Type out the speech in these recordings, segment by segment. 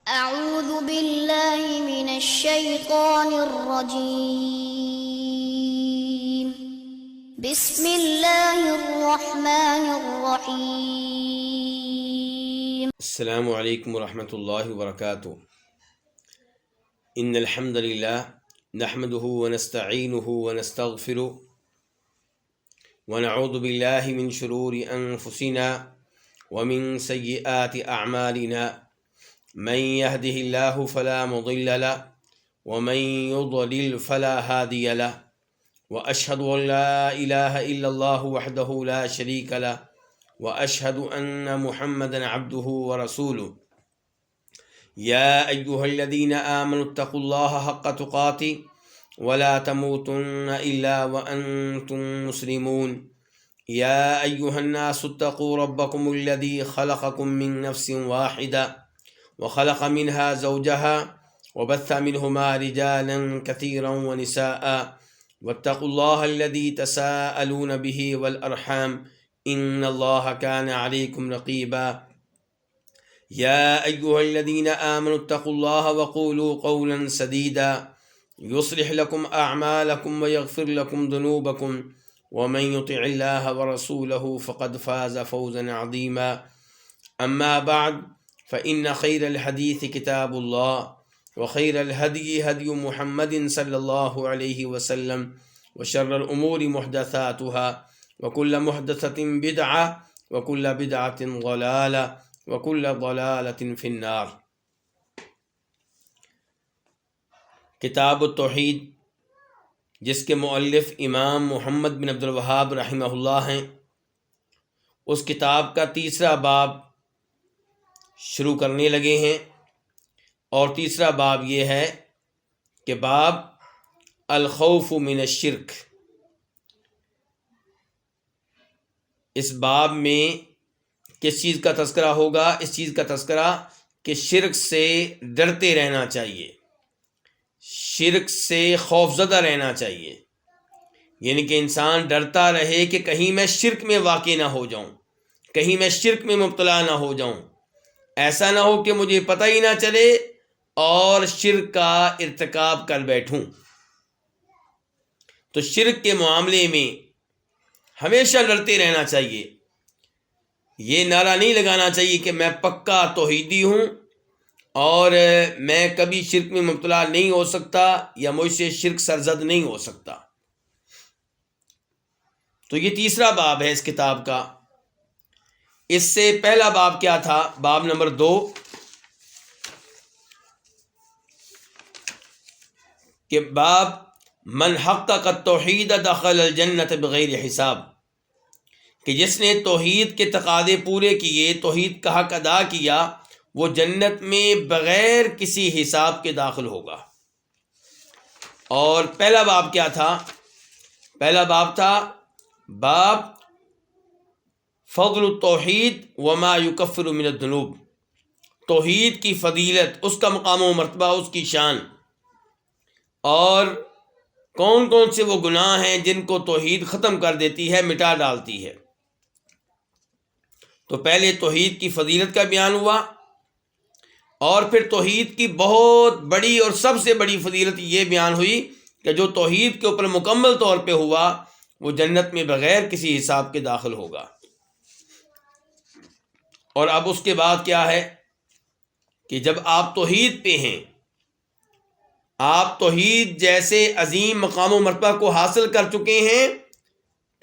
أعوذ بالله من الشيطان الرجيم بسم الله الرحمن الرحيم السلام علیکم ورحمۃ اللہ وبرکاتہ۔ ان الحمد للہ نحمده ونستعینه ونستغفره ونعوذ باللہ من شرور انفسنا ومن سیئات اعمالنا من يهده الله فلا مضل له ومن يضلل فلا هادي له واشهد ان لا اله الا الله وحده لا شريك له واشهد ان محمدا عبده ورسوله يا ايها الذين امنوا اتقوا الله حق تقاته ولا تموتن الا وانتم مسلمون يا ايها الناس اتقوا ربكم الذي خلقكم من نفس واحده وخلق منها زوجها وبث منهما رجالا كثيرا ونساء واتقوا الله الذي تساءلون به والأرحام إن الله كان عليكم رقيبا يا أيها الذين آمنوا اتقوا الله وقولوا قولا سديدا يصلح لكم أعمالكم ويغفر لكم ذنوبكم ومن يطع الله ورسوله فقد فاز فوزا عظيما أما بعد فإن خير الحديث كتاب الله وخير الهدي هدي محمد صلى الله عليه وسلم وشر الأمور محدثاتها وكل محدثة بدعة وكل بدعة ضلالة وكل ضلالة في النار۔ کتاب التوحید، جس کے مؤلف امام محمد بن عبد الوہاب رحمہ اللہ ہیں، اس کتاب کا تیسرا باب شروع کرنے لگے ہیں، اور تیسرا باب یہ ہے کہ باب الخوف من الشرک۔ اس باب میں کس چیز کا تذکرہ ہوگا؟ اس چیز کا تذکرہ کہ شرک سے ڈرتے رہنا چاہیے، شرک سے خوفزدہ رہنا چاہیے، یعنی کہ انسان ڈرتا رہے کہ کہیں میں شرک میں واقع نہ ہو جاؤں، کہیں میں شرک میں مبتلا نہ ہو جاؤں، ایسا نہ ہو کہ مجھے پتہ ہی نہ چلے اور شرک کا ارتکاب کر بیٹھوں۔ تو شرک کے معاملے میں ہمیشہ ڈرتے رہنا چاہیے، یہ نعرہ نہیں لگانا چاہیے کہ میں پکا توحیدی ہوں اور میں کبھی شرک میں مبتلا نہیں ہو سکتا یا مجھ سے شرک سرزد نہیں ہو سکتا۔ تو یہ تیسرا باب ہے اس کتاب کا۔ اس سے پہلا باب کیا تھا؟ باب نمبر 2 کہ باب من حقق التوحید دخل الجنت بغیر حساب، کہ جس نے توحید کے تقاضے پورے کیے، توحید کا حق ادا کیا، وہ جنت میں بغیر کسی حساب کے داخل ہوگا۔ اور پہلا باب کیا تھا؟ پہلا باب تھا باب فضل التوحید وما یکفر من الذنوب، توحید کی فضیلت، اس کا مقام و مرتبہ، اس کی شان، اور کون کون سے وہ گناہ ہیں جن کو توحید ختم کر دیتی ہے، مٹا ڈالتی ہے۔ تو پہلے توحید کی فضیلت کا بیان ہوا، اور پھر توحید کی بہت بڑی اور سب سے بڑی فضیلت یہ بیان ہوئی کہ جو توحید کے اوپر مکمل طور پہ ہوا وہ جنت میں بغیر کسی حساب کے داخل ہوگا۔ اور اب اس کے بعد کیا ہے کہ جب آپ توحید پہ ہیں، آپ توحید جیسے عظیم مقام و مرتبہ کو حاصل کر چکے ہیں،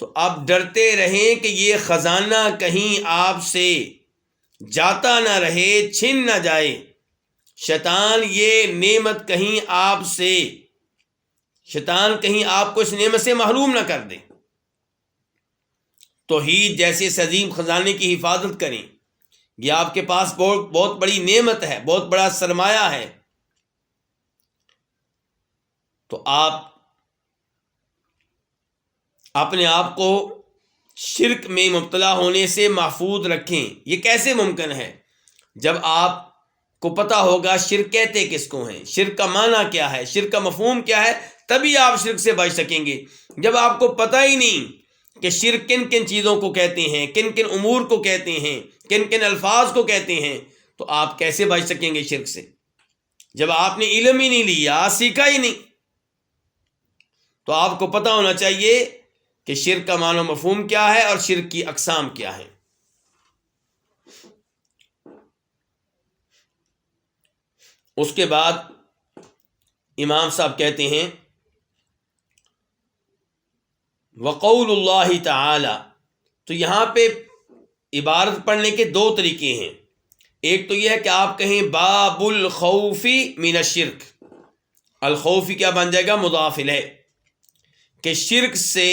تو آپ ڈرتے رہیں کہ یہ خزانہ کہیں آپ سے جاتا نہ رہے، چھن نہ جائے، شیطان یہ نعمت کہیں آپ سے، شیطان کہیں آپ کو اس نعمت سے محروم نہ کر دے۔ توحید جیسے اس عظیم خزانے کی حفاظت کریں، یہ آپ کے پاس بہت بڑی نعمت ہے، بہت بڑا سرمایہ ہے۔ تو آپ اپنے آپ کو شرک میں مبتلا ہونے سے محفوظ رکھیں۔ یہ کیسے ممکن ہے؟ جب آپ کو پتہ ہوگا شرک کہتے کس کو ہیں، شرک کا معنی کیا ہے، شرک کا مفہوم کیا ہے، تبھی آپ شرک سے بچ سکیں گے۔ جب آپ کو پتہ ہی نہیں کہ شرک کن کن چیزوں کو کہتے ہیں، کن کن امور کو کہتے ہیں، کن کن الفاظ کو کہتے ہیں، تو آپ کیسے بچ سکیں گے شرک سے؟ جب آپ نے علم ہی نہیں لیا، سیکھا ہی نہیں، تو آپ کو پتہ ہونا چاہیے کہ شرک کا معنی و مفہوم کیا ہے اور شرک کی اقسام کیا ہیں۔ اس کے بعد امام صاحب کہتے ہیں وقول اللہ تعالی، تو یہاں پہ عبارت پڑھنے کے دو طریقے ہیں۔ ایک تو یہ ہے کہ آپ کہیں باب الخوف من الشرک، الخوفی کیا بن جائے گا؟ مضاف الیہ، کہ شرک سے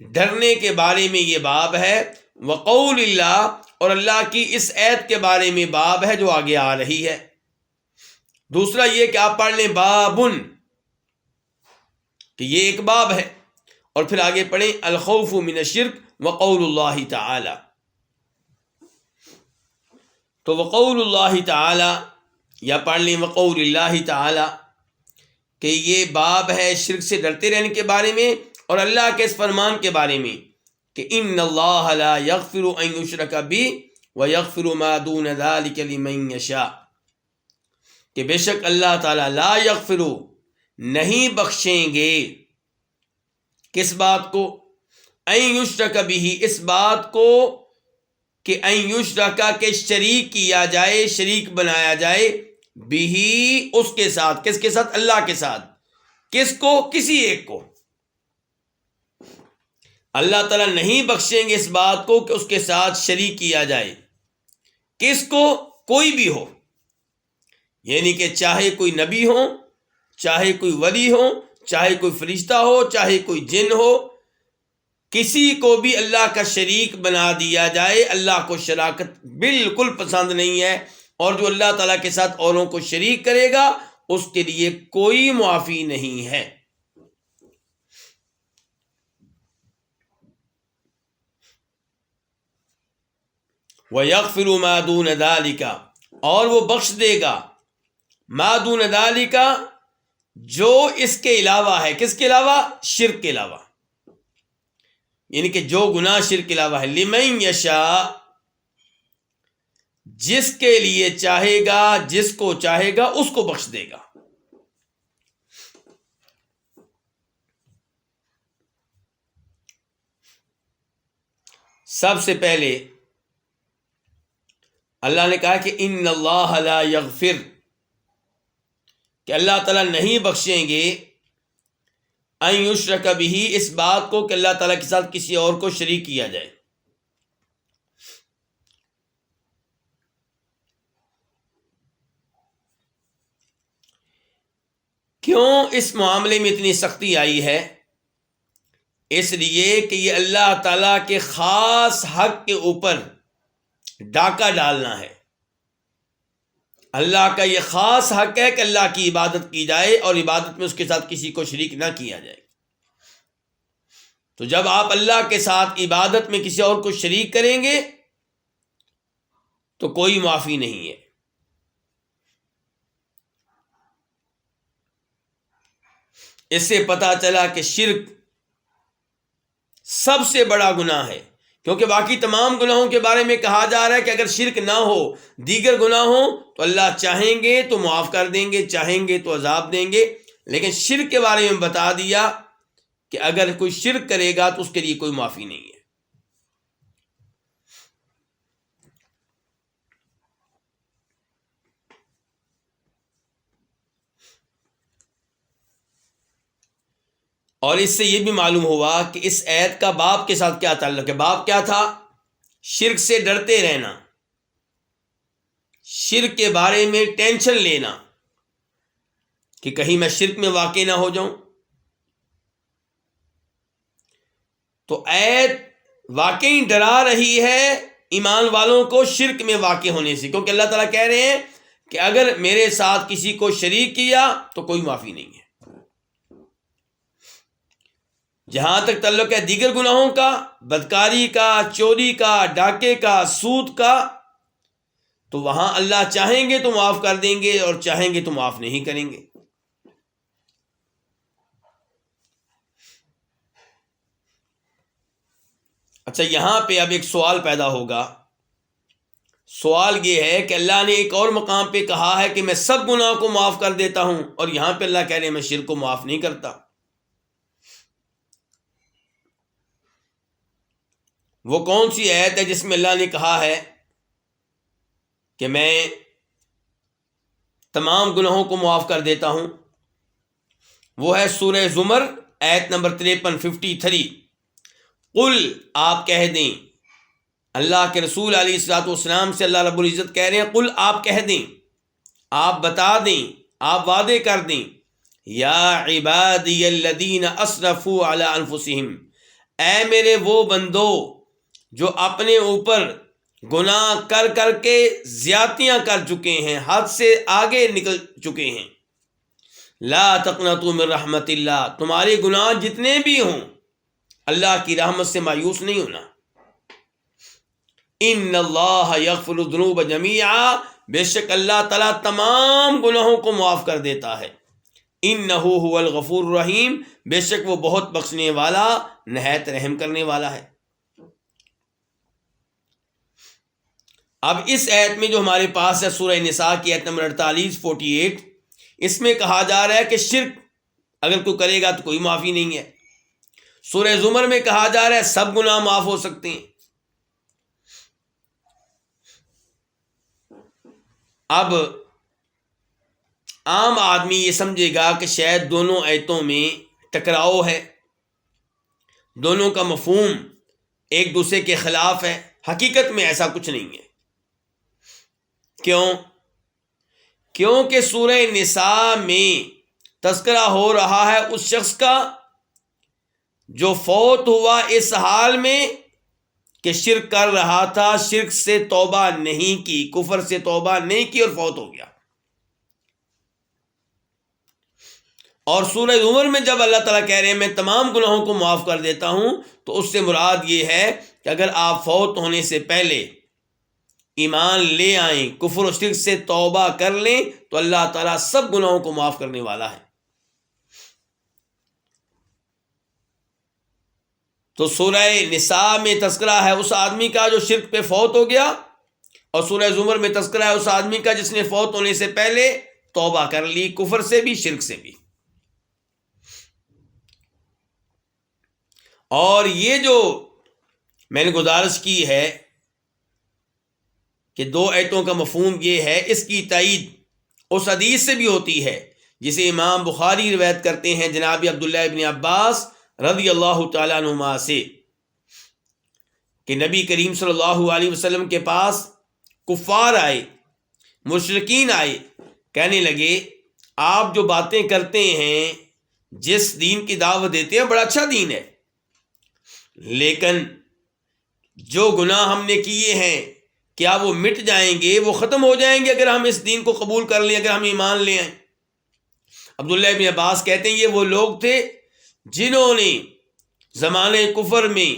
ڈرنے کے بارے میں یہ باب ہے۔ وقول اللہ، اور اللہ کی اس آیت کے بارے میں باب ہے جو آگے آ رہی ہے۔ دوسرا یہ کہ آپ پڑھ لیں بابن، کہ یہ ایک باب ہے، اور پھر آگے پڑھیں الخوف من الشرک وقول اللہ تعالی۔ تو وقول اللہ تعالی یا پڑھ لیں وقول اللہ تعالی، کہ یہ باب ہے شرک سے ڈرتے رہنے کے بارے میں اور اللہ کے اس فرمان کے بارے میں کہ ان اللہ لا یغفر ان یشرک بہ ویغفر ما دون ذلک لمن یشاء، کہ بے شک اللہ تعالیٰ لا یغفر، نہیں بخشیں گے، کس بات کو؟ ان یشرک بہ، اس بات کو کہ ان یشرک، کہ شریک کیا جائے، شریک بنایا جائے، بہ، اس کے ساتھ، کس کے ساتھ؟ اللہ کے ساتھ۔ کس کو؟ کسی ایک کو۔ اللہ تعالیٰ نہیں بخشیں گے اس بات کو کہ اس کے ساتھ شریک کیا جائے۔ کس کو؟ کوئی بھی ہو، یعنی کہ چاہے کوئی نبی ہو، چاہے کوئی ولی ہو، چاہے کوئی فرشتہ ہو، چاہے کوئی جن ہو، کسی کو بھی اللہ کا شریک بنا دیا جائے۔ اللہ کو شراکت بالکل پسند نہیں ہے، اور جو اللہ تعالیٰ کے ساتھ اوروں کو شریک کرے گا اس کے لیے کوئی معافی نہیں ہے۔ وَيَغْفِرُ مَا دُونَ ذَلِكَ، اور وہ بخش دے گا، ما دون ذالک، جو اس کے علاوہ ہے۔ کس کے علاوہ؟ شرک کے علاوہ، یعنی کہ جو گناہ شرک کے علاوہ ہے، لمن یشاء، جس کے لیے چاہے گا، جس کو چاہے گا اس کو بخش دے گا۔ سب سے پہلے اللہ نے کہا کہ ان اللہ لا یغفر، کہ اللہ تعالیٰ نہیں بخشیں گے ان یشرک بہ، اس بات کو کہ اللہ تعالیٰ کے ساتھ کسی اور کو شریک کیا جائے۔ کیوں اس معاملے میں اتنی سختی آئی ہے؟ اس لیے کہ یہ اللہ تعالیٰ کے خاص حق کے اوپر ڈاکہ ڈالنا ہے۔ اللہ کا یہ خاص حق ہے کہ اللہ کی عبادت کی جائے اور عبادت میں اس کے ساتھ کسی کو شریک نہ کیا جائے۔ تو جب آپ اللہ کے ساتھ عبادت میں کسی اور کو شریک کریں گے تو کوئی معافی نہیں ہے۔ اس سے پتہ چلا کہ شرک سب سے بڑا گناہ ہے، کیونکہ باقی تمام گناہوں کے بارے میں کہا جا رہا ہے کہ اگر شرک نہ ہو، دیگر گناہ ہوں تو اللہ چاہیں گے تو معاف کر دیں گے، چاہیں گے تو عذاب دیں گے، لیکن شرک کے بارے میں بتا دیا کہ اگر کوئی شرک کرے گا تو اس کے لیے کوئی معافی نہیں ہے۔ اور اس سے یہ بھی معلوم ہوا کہ اس آیت کا باب کے ساتھ کیا تعلق ہے۔ باب کیا تھا؟ شرک سے ڈرتے رہنا، شرک کے بارے میں ٹینشن لینا کہ کہیں میں شرک میں واقع نہ ہو جاؤں۔ تو آیت واقعی ڈرا رہی ہے ایمان والوں کو شرک میں واقع ہونے سے، کیونکہ اللہ تعالیٰ کہہ رہے ہیں کہ اگر میرے ساتھ کسی کو شریک کیا تو کوئی معافی نہیں ہے۔ جہاں تک تعلق ہے دیگر گناہوں کا، بدکاری کا، چوری کا، ڈاکے کا، سود کا، تو وہاں اللہ چاہیں گے تو معاف کر دیں گے اور چاہیں گے تو معاف نہیں کریں گے۔ اچھا، یہاں پہ اب ایک سوال پیدا ہوگا، سوال یہ ہے کہ اللہ نے ایک اور مقام پہ کہا ہے کہ میں سب گناہ کو معاف کر دیتا ہوں، اور یہاں پہ اللہ کہہ رہے ہیں میں شرک کو معاف نہیں کرتا۔ وہ کون سی آیت ہے جس میں اللہ نے کہا ہے کہ میں تمام گناہوں کو معاف کر دیتا ہوں؟ وہ ہے سورہ زمر آیت نمبر 53 قل، آپ کہہ دیں، اللہ کے رسول علیہ الصلوۃ والسلام سے اللہ رب العزت کہہ رہے ہیں قل، آپ کہہ دیں، آپ بتا دیں، آپ وعدے کر دیں، یا عبادی الذین اسرفوا علی انفسہم، اے میرے وہ بندو جو اپنے اوپر گناہ کر کر کے زیادتیاں کر چکے ہیں، حد سے آگے نکل چکے ہیں، لا تقنطوا من رحمت اللہ، تمہارے گناہ جتنے بھی ہوں اللہ کی رحمت سے مایوس نہیں ہونا۔ ان اللہ یغفر الذنوب جمیعا، بے شک اللہ تعالیٰ تمام گناہوں کو معاف کر دیتا ہے، انہ هو الغفور الرحیم، بے شک وہ بہت بخشنے والا نہایت رحم کرنے والا ہے۔ اب اس آیت میں جو ہمارے پاس ہے سورہ نساء کی آیت نمبر 48 اس میں کہا جا رہا ہے کہ شرک اگر کوئی کرے گا تو کوئی معافی نہیں ہے۔ سورہ زمر میں کہا جا رہا ہے سب گناہ معاف ہو سکتے ہیں۔ اب عام آدمی یہ سمجھے گا کہ شاید دونوں آیتوں میں ٹکراؤ ہے، دونوں کا مفہوم ایک دوسرے کے خلاف ہے۔ حقیقت میں ایسا کچھ نہیں ہے۔ کیونکہ سورہ نساء میں تذکرہ ہو رہا ہے اس شخص کا جو فوت ہوا اس حال میں کہ شرک کر رہا تھا، شرک سے توبہ نہیں کی، کفر سے توبہ نہیں کی اور فوت ہو گیا۔ اور سورہ زمر میں جب اللہ تعالیٰ کہہ رہے ہیں میں تمام گناہوں کو معاف کر دیتا ہوں، تو اس سے مراد یہ ہے کہ اگر آپ فوت ہونے سے پہلے ایمان لے آئیں، کفر و شرک سے توبہ کر لیں، تو اللہ تعالیٰ سب گناہوں کو معاف کرنے والا ہے۔ تو سورہ نساء میں تذکرہ ہے اس آدمی کا جو شرک پہ فوت ہو گیا، اور سورہ زمر میں تذکرہ ہے اس آدمی کا جس نے فوت ہونے سے پہلے توبہ کر لی، کفر سے بھی شرک سے بھی۔ اور یہ جو میں نے گزارش کی ہے کہ دو آیتوں کا مفہوم یہ ہے، اس کی تائید اس حدیث سے بھی ہوتی ہے جسے امام بخاری روایت کرتے ہیں جناب عبداللہ ابن عباس رضی اللہ تعالیٰ عنہما سے، کہ نبی کریم صلی اللہ علیہ وسلم کے پاس کفار آئے، مشرکین آئے، کہنے لگے آپ جو باتیں کرتے ہیں، جس دین کی دعوت دیتے ہیں بڑا اچھا دین ہے، لیکن جو گناہ ہم نے کیے ہیں کیا وہ مٹ جائیں گے، وہ ختم ہو جائیں گے اگر ہم اس دین کو قبول کر لیں، اگر ہم ایمان لے آئیں؟ عبداللہ ابن عباس کہتے ہیں یہ وہ لوگ تھے جنہوں نے زمانے کفر میں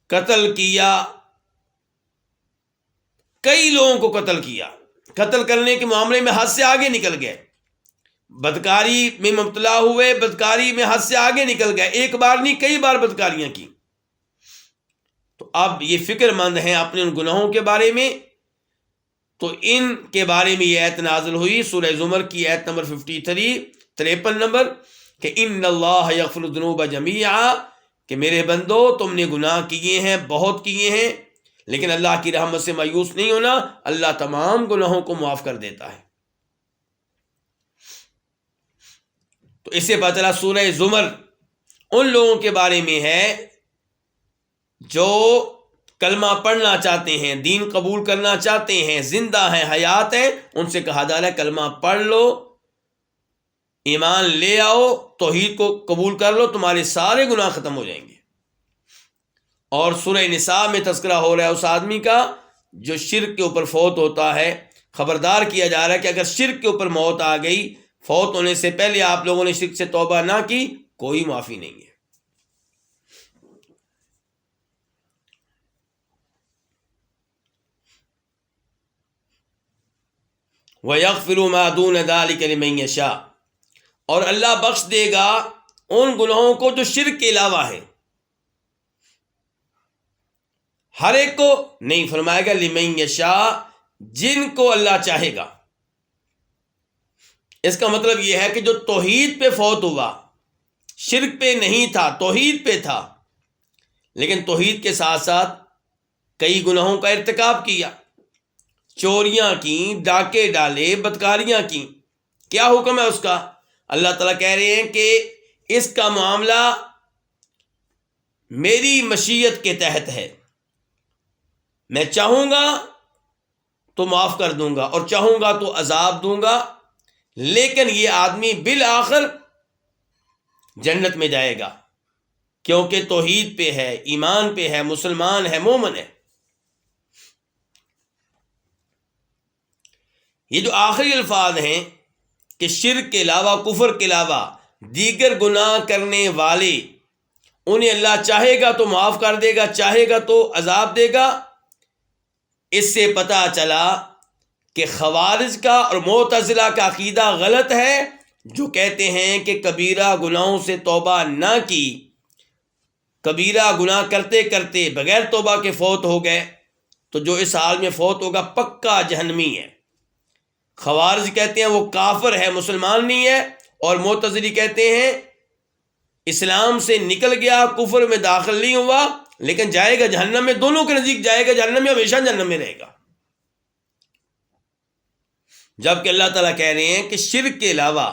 قتل کیا، کئی لوگوں کو قتل کیا، قتل کرنے کے معاملے میں حد سے آگے نکل گئے، بدکاری میں مبتلا ہوئے، بدکاری میں حد سے آگے نکل گئے، ایک بار نہیں کئی بار بدکاریاں کی۔ تو اب یہ فکر مند ہیں اپنے ان گناہوں کے بارے میں، تو ان کے بارے میں یہ آیت نازل ہوئی سورہ زمر کی آیت نمبر 53 نمبر، کہ ان اللہ یغفر الذنوب جمیعا، کہ میرے بندو تم نے گناہ کیے ہیں، بہت کیے ہیں، لیکن اللہ کی رحمت سے مایوس نہیں ہونا، اللہ تمام گناہوں کو معاف کر دیتا ہے۔ تو اس سے پتہ چلا سورہ زمر ان لوگوں کے بارے میں ہے جو کلمہ پڑھنا چاہتے ہیں، دین قبول کرنا چاہتے ہیں، زندہ ہیں، حیات ہیں، ان سے کہا جا رہا ہے کلمہ پڑھ لو، ایمان لے آؤ، توحید کو قبول کر لو، تمہارے سارے گناہ ختم ہو جائیں گے۔ اور سورہ نساء میں تذکرہ ہو رہا ہے اس آدمی کا جو شرک کے اوپر فوت ہوتا ہے، خبردار کیا جا رہا ہے کہ اگر شرک کے اوپر موت آ گئی، فوت ہونے سے پہلے آپ لوگوں نے شرک سے توبہ نہ کی، کوئی معافی نہیں ہے۔ وَيَغْفِرُ مَا دُونَ ذَلِكَ لِمَن يَشَاءُ، اور اللہ بخش دے گا ان گناہوں کو جو شرک کے علاوہ ہے۔ ہر ایک کو نہیں، فرمائے گا لمن یشاء، جن کو اللہ چاہے گا۔ اس کا مطلب یہ ہے کہ جو توحید پہ فوت ہوا، شرک پہ نہیں تھا، توحید پہ تھا، لیکن توحید کے ساتھ ساتھ کئی گناہوں کا ارتکاب کیا، چوریاں کیں، ڈاکے ڈالے، بدکاریاں کیں، کیا حکم ہے اس کا؟ اللہ تعالیٰ کہہ رہے ہیں کہ اس کا معاملہ میری مشیت کے تحت ہے، میں چاہوں گا تو معاف کر دوں گا اور چاہوں گا تو عذاب دوں گا، لیکن یہ آدمی بالآخر جنت میں جائے گا، کیونکہ توحید پہ ہے، ایمان پہ ہے، مسلمان ہے، مومن ہے۔ یہ جو آخری الفاظ ہیں کہ شرک کے علاوہ، کفر کے علاوہ دیگر گناہ کرنے والے، انہیں اللہ چاہے گا تو معاف کر دے گا، چاہے گا تو عذاب دے گا، اس سے پتہ چلا کہ خوارج کا اور معتزلہ کا عقیدہ غلط ہے، جو کہتے ہیں کہ کبیرہ گناہوں سے توبہ نہ کی، کبیرہ گناہ کرتے کرتے بغیر توبہ کے فوت ہو گئے، تو جو اس حال میں فوت ہوگا پکا جہنمی ہے۔ خوارج کہتے ہیں وہ کافر ہے، مسلمان نہیں ہے، اور معتزلی کہتے ہیں اسلام سے نکل گیا، کفر میں داخل نہیں ہوا، لیکن جائے گا جہنم میں، دونوں کے نزدیک جائے گا جہنم میں، ہمیشہ جہنم میں رہے گا۔ جبکہ اللہ تعالیٰ کہہ رہے ہیں کہ شرک کے علاوہ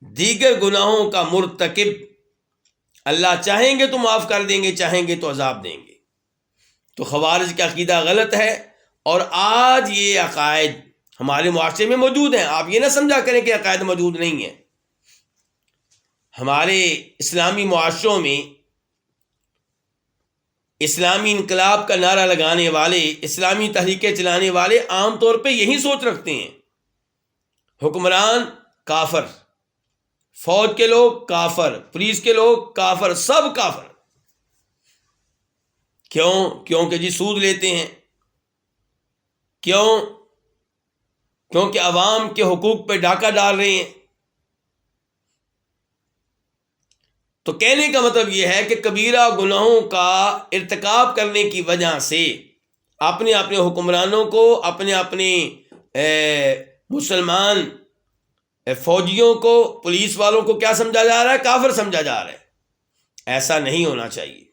دیگر گناہوں کا مرتکب اللہ چاہیں گے تو معاف کر دیں گے، چاہیں گے تو عذاب دیں گے۔ تو خوارج کا عقیدہ غلط ہے، اور آج یہ عقائد ہمارے معاشرے میں موجود ہیں۔ آپ یہ نہ سمجھا کریں کہ عقائد موجود نہیں ہیں۔ ہمارے اسلامی معاشروں میں اسلامی انقلاب کا نعرہ لگانے والے، اسلامی تحریکیں چلانے والے عام طور پہ یہی سوچ رکھتے ہیں، حکمران کافر، فوج کے لوگ کافر، پولیس کے لوگ کافر، سب کافر۔ کیونکہ جی سود لیتے ہیں، کیونکہ عوام کے حقوق پہ ڈاکہ ڈال رہے ہیں۔ تو کہنے کا مطلب یہ ہے کہ کبیرہ گناہوں کا ارتکاب کرنے کی وجہ سے اپنے اپنے حکمرانوں کو، اپنے اپنے مسلمان فوجیوں کو، پولیس والوں کو کیا سمجھا جا رہا ہے؟ کافر سمجھا جا رہا ہے۔ ایسا نہیں ہونا چاہیے۔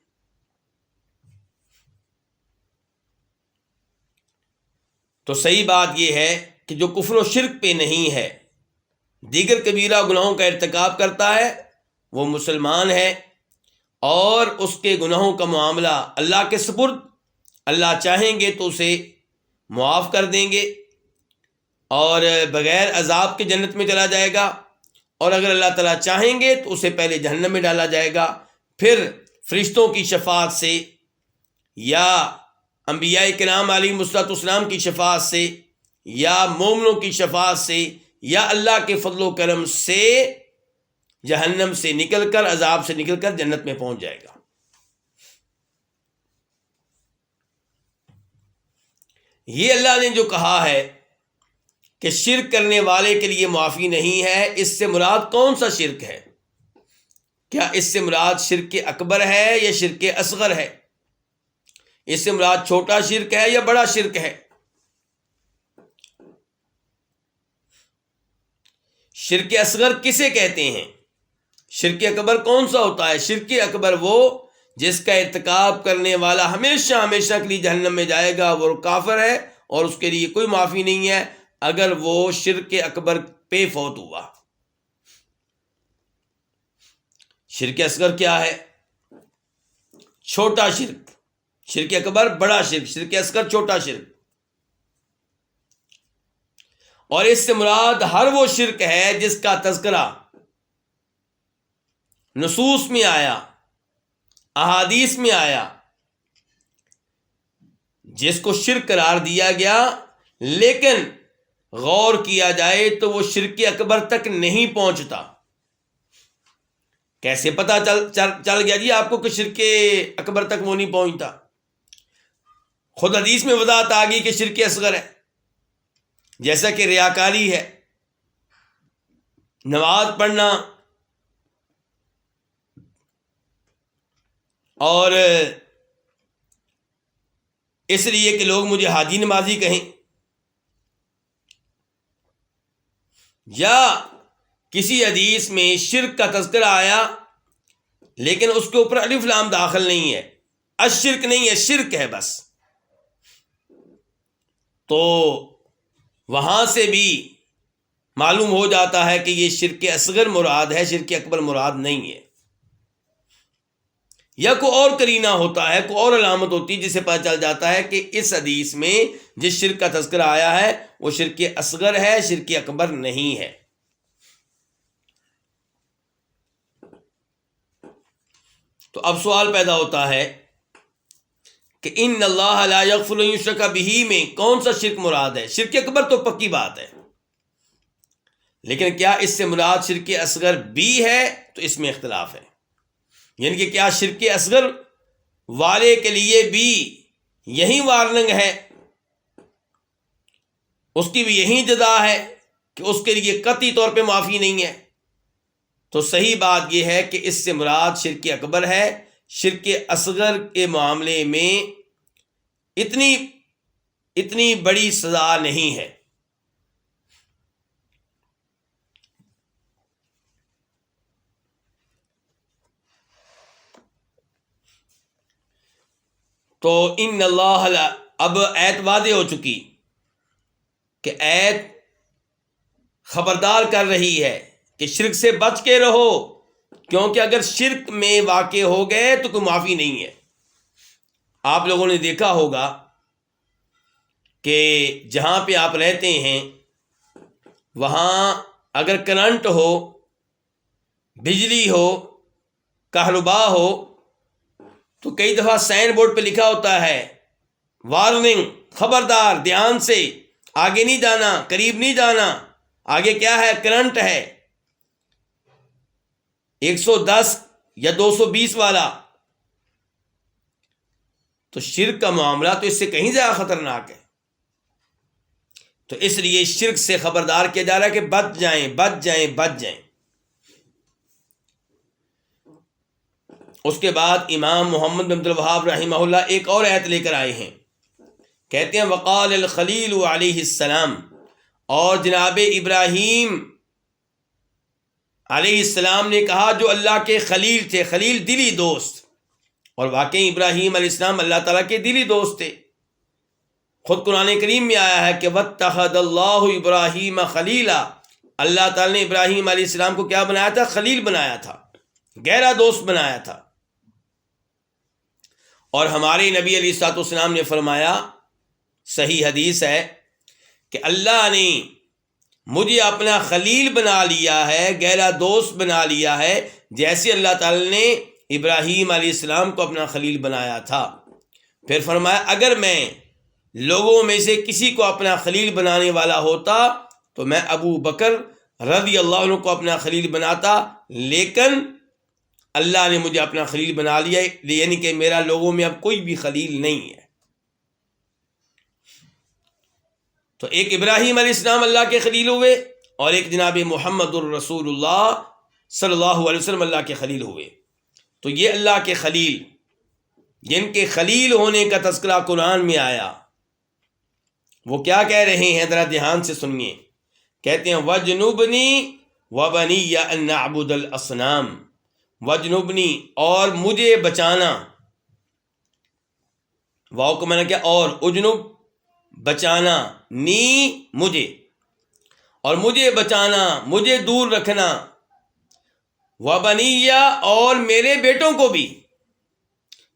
تو صحیح بات یہ ہے کہ جو کفر و شرک پہ نہیں ہے، دیگر کبیرہ گناہوں کا ارتکاب کرتا ہے، وہ مسلمان ہے، اور اس کے گناہوں کا معاملہ اللہ کے سپرد، اللہ چاہیں گے تو اسے معاف کر دیں گے اور بغیر عذاب کے جنت میں چلا جائے گا، اور اگر اللہ تعالیٰ چاہیں گے تو اسے پہلے جہنم میں ڈالا جائے گا، پھر فرشتوں کی شفاعت سے یا انبیاء کرام علیہم السلام کی شفاعت سے یا مومنوں کی شفاعت سے یا اللہ کے فضل و کرم سے جہنم سے نکل کر، عذاب سے نکل کر جنت میں پہنچ جائے گا۔ یہ اللہ نے جو کہا ہے کہ شرک کرنے والے کے لیے معافی نہیں ہے، اس سے مراد کون سا شرک ہے؟ کیا اس سے مراد شرک اکبر ہے یا شرک اصغر ہے؟ اس سے مراد چھوٹا شرک ہے یا بڑا شرک ہے؟ شرک اصغر کسے کہتے ہیں؟ شرک اکبر کون سا ہوتا ہے؟ شرک اکبر وہ جس کا ارتکاب کرنے والا ہمیشہ ہمیشہ کے لیے جہنم میں جائے گا، وہ کافر ہے اور اس کے لیے کوئی معافی نہیں ہے اگر وہ شرک اکبر پہ فوت ہوا۔ شرک اصغر کیا ہے؟ چھوٹا شرک۔ شرک اکبر بڑا شرک، شرک اصغر چھوٹا شرک۔ اور اس سے مراد ہر وہ شرک ہے جس کا تذکرہ نصوص میں آیا، احادیث میں آیا، جس کو شرک قرار دیا گیا، لیکن غور کیا جائے تو وہ شرک اکبر تک نہیں پہنچتا۔ کیسے پتا چل گیا جی آپ کو کہ شرک اکبر تک وہ نہیں پہنچتا؟ خود حدیث میں وضاحت آ گئی کہ شرک اصغر ہے، جیسا کہ ریاکاری ہے، نماز پڑھنا اور اس لیے کہ لوگ مجھے حاجی نمازی کہیں، یا کسی حدیث میں شرک کا تذکرہ آیا لیکن اس کے اوپر الف لام داخل نہیں ہے، الشرک نہیں ہے، شرک ہے بس، تو وہاں سے بھی معلوم ہو جاتا ہے کہ یہ شرک اصغر مراد ہے، شرک اکبر مراد نہیں ہے۔ یا کوئی اور قرینہ ہوتا ہے، کوئی اور علامت ہوتی ہے جسے پتہ چل جاتا ہے کہ اس حدیث میں جس شرک کا تذکرہ آیا ہے وہ شرک اصغر ہے، شرک اکبر نہیں ہے۔ تو اب سوال پیدا ہوتا ہے کہ ان اللہ لا یغفر ان یشرک بہ میں کون سا شرک مراد ہے؟ شرک اکبر تو پکی بات ہے، لیکن کیا اس سے مراد شرک اصغر بھی ہے؟ تو اس میں اختلاف ہے، یعنی کہ کیا شرک اصغر والے کے لیے بھی یہی وارننگ ہے، اس کی بھی یہی جزا ہے کہ اس کے لیے قطعی طور پہ معافی نہیں ہے؟ تو صحیح بات یہ ہے کہ اس سے مراد شرک اکبر ہے، شرک اصغر کے معاملے میں اتنی بڑی سزا نہیں ہے۔ تو ان اللہ اب ایت واضح ہو چکی کہ ایت خبردار کر رہی ہے کہ شرک سے بچ کے رہو، کیونکہ اگر شرک میں واقع ہو گئے تو کوئی معافی نہیں ہے۔ آپ لوگوں نے دیکھا ہوگا کہ جہاں پہ آپ رہتے ہیں وہاں اگر کرنٹ ہو، بجلی ہو، کہربا ہو، تو کئی دفعہ سائن بورڈ پہ لکھا ہوتا ہے وارننگ، خبردار، دھیان سے آگے نہیں جانا، قریب نہیں جانا، آگے کیا ہے؟ کرنٹ ہے 110 یا 220 والا۔ تو شرک کا معاملہ تو اس سے کہیں زیادہ خطرناک ہے، تو اس لیے شرک سے خبردار کیا جا رہا ہے کہ بچ جائیں، بچ جائیں، بچ جائیں۔ اس کے بعد امام محمد بن عبد الوہاب رحمہ اللہ ایک اور آیت لے کر آئے ہیں، کہتے ہیں وقال الخلیل علیہ السلام، اور جناب ابراہیم علیہ السلام نے کہا جو اللہ کے خلیل تھے، خلیل دلی دوست، اور واقعی ابراہیم علیہ السلام اللہ تعالیٰ کے دلی دوست تھے۔ خود قرآن کریم میں آیا ہے کہ واتخذ اللہ ابراہیم خلیلا، اللہ تعالیٰ نے ابراہیم علیہ السلام کو کیا بنایا تھا؟ خلیل بنایا تھا، گہرا دوست بنایا تھا۔ اور ہمارے نبی علیہ الصلوۃ والسلام نے فرمایا، صحیح حدیث ہے کہ اللہ نے مجھے اپنا خلیل بنا لیا ہے، گہرا دوست بنا لیا ہے، جیسے اللہ تعالی نے ابراہیم علیہ السلام کو اپنا خلیل بنایا تھا۔ پھر فرمایا اگر میں لوگوں میں سے کسی کو اپنا خلیل بنانے والا ہوتا تو میں ابو بکر رضی اللہ عنہ کو اپنا خلیل بناتا، لیکن اللہ نے مجھے اپنا خلیل بنا لیا، یعنی کہ میرا لوگوں میں اب کوئی بھی خلیل نہیں ہے۔ تو ایک ابراہیم علیہ السلام اللہ کے خلیل ہوئے، اور ایک جناب محمد الرسول اللہ صلی اللہ علیہ وسلم اللہ کے خلیل ہوئے۔ تو یہ اللہ کے خلیل، جن کے خلیل ہونے کا تذکرہ قرآن میں آیا، وہ کیا کہہ رہے ہیں؟ ذرا دھیان سے سنیے۔ کہتے ہیں وَجْنُبْنِي وَبَنِيَّ أَن نَعْبُدَ الْأَصْنَامَ، وَجْنُبْنِي اور مجھے بچانا، واو کو میں نے کیا؟ اور اجنب بچانا، نی مجھے، اور مجھے بچانا، مجھے دور رکھنا، وَبَنِيَّ اور میرے بیٹوں کو بھی،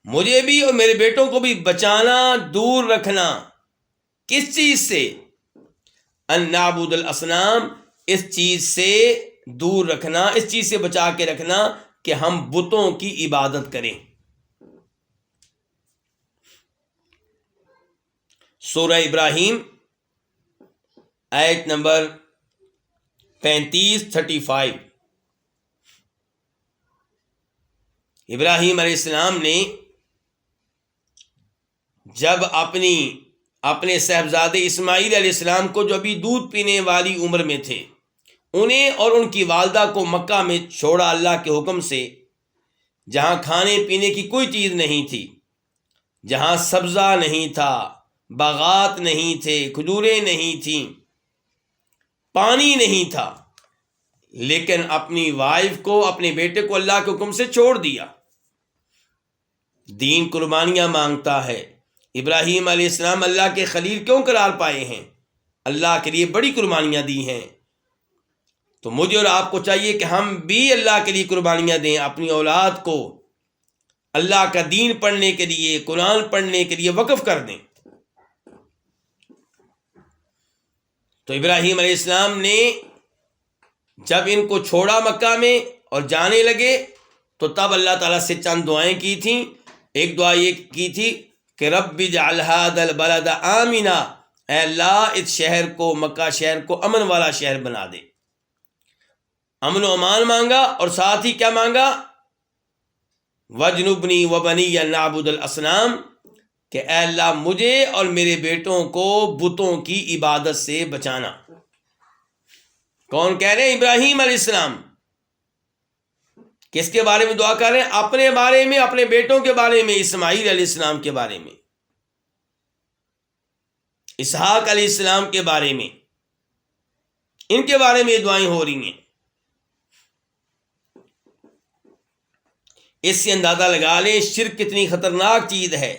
مجھے بھی اور میرے بیٹوں کو بھی بچانا، دور رکھنا، کس چیز سے؟ ان نعبد الاصنام، اس چیز سے دور رکھنا، اس چیز سے بچا کے رکھنا کہ ہم بتوں کی عبادت کریں۔ سورہ ابراہیم آیت نمبر 35 ابراہیم علیہ السلام نے جب اپنے صاحبزادے اسماعیل علیہ السلام کو جو ابھی دودھ پینے والی عمر میں تھے، انہیں اور ان کی والدہ کو مکہ میں چھوڑا اللہ کے حکم سے، جہاں کھانے پینے کی کوئی چیز نہیں تھی، جہاں سبزہ نہیں تھا، باغات نہیں تھے، کھجوریں نہیں تھیں، پانی نہیں تھا، لیکن اپنی وائف کو، اپنے بیٹے کو اللہ کے حکم سے چھوڑ دیا۔ دین قربانیاں مانگتا ہے۔ ابراہیم علیہ السلام اللہ کے خلیل کیوں قرار پائے ہیں؟ اللہ کے لیے بڑی قربانیاں دی ہیں۔ تو مجھے اور آپ کو چاہیے کہ ہم بھی اللہ کے لیے قربانیاں دیں، اپنی اولاد کو اللہ کا دین پڑھنے کے لیے، قرآن پڑھنے کے لیے وقف کر دیں۔ تو ابراہیم علیہ السلام نے جب ان کو چھوڑا مکہ میں اور جانے لگے تو تب اللہ تعالیٰ سے چند دعائیں کی تھیں۔ ایک دعا یہ کی تھی کہ رب اجعل ھذا البلد آمنا، اے اللہ اس شہر کو، مکہ شہر کو امن والا شہر بنا دے۔ امن و امان مانگا اور ساتھ ہی کیا مانگا؟ وجنبنی وبنی ان نعبد الاصنام، کہ اے اللہ مجھے اور میرے بیٹوں کو بتوں کی عبادت سے بچانا۔ کون کہہ رہے ہیں؟ ابراہیم علیہ السلام۔ کس کے بارے میں دعا کر رہے ہیں؟ اپنے بارے میں، اپنے بیٹوں کے بارے میں، اسماعیل علیہ السلام کے بارے میں، اسحاق علیہ السلام کے بارے میں، ان کے بارے میں یہ دعائیں ہو رہی ہیں۔ اس سے اندازہ لگا لیں شرک کتنی خطرناک چیز ہے،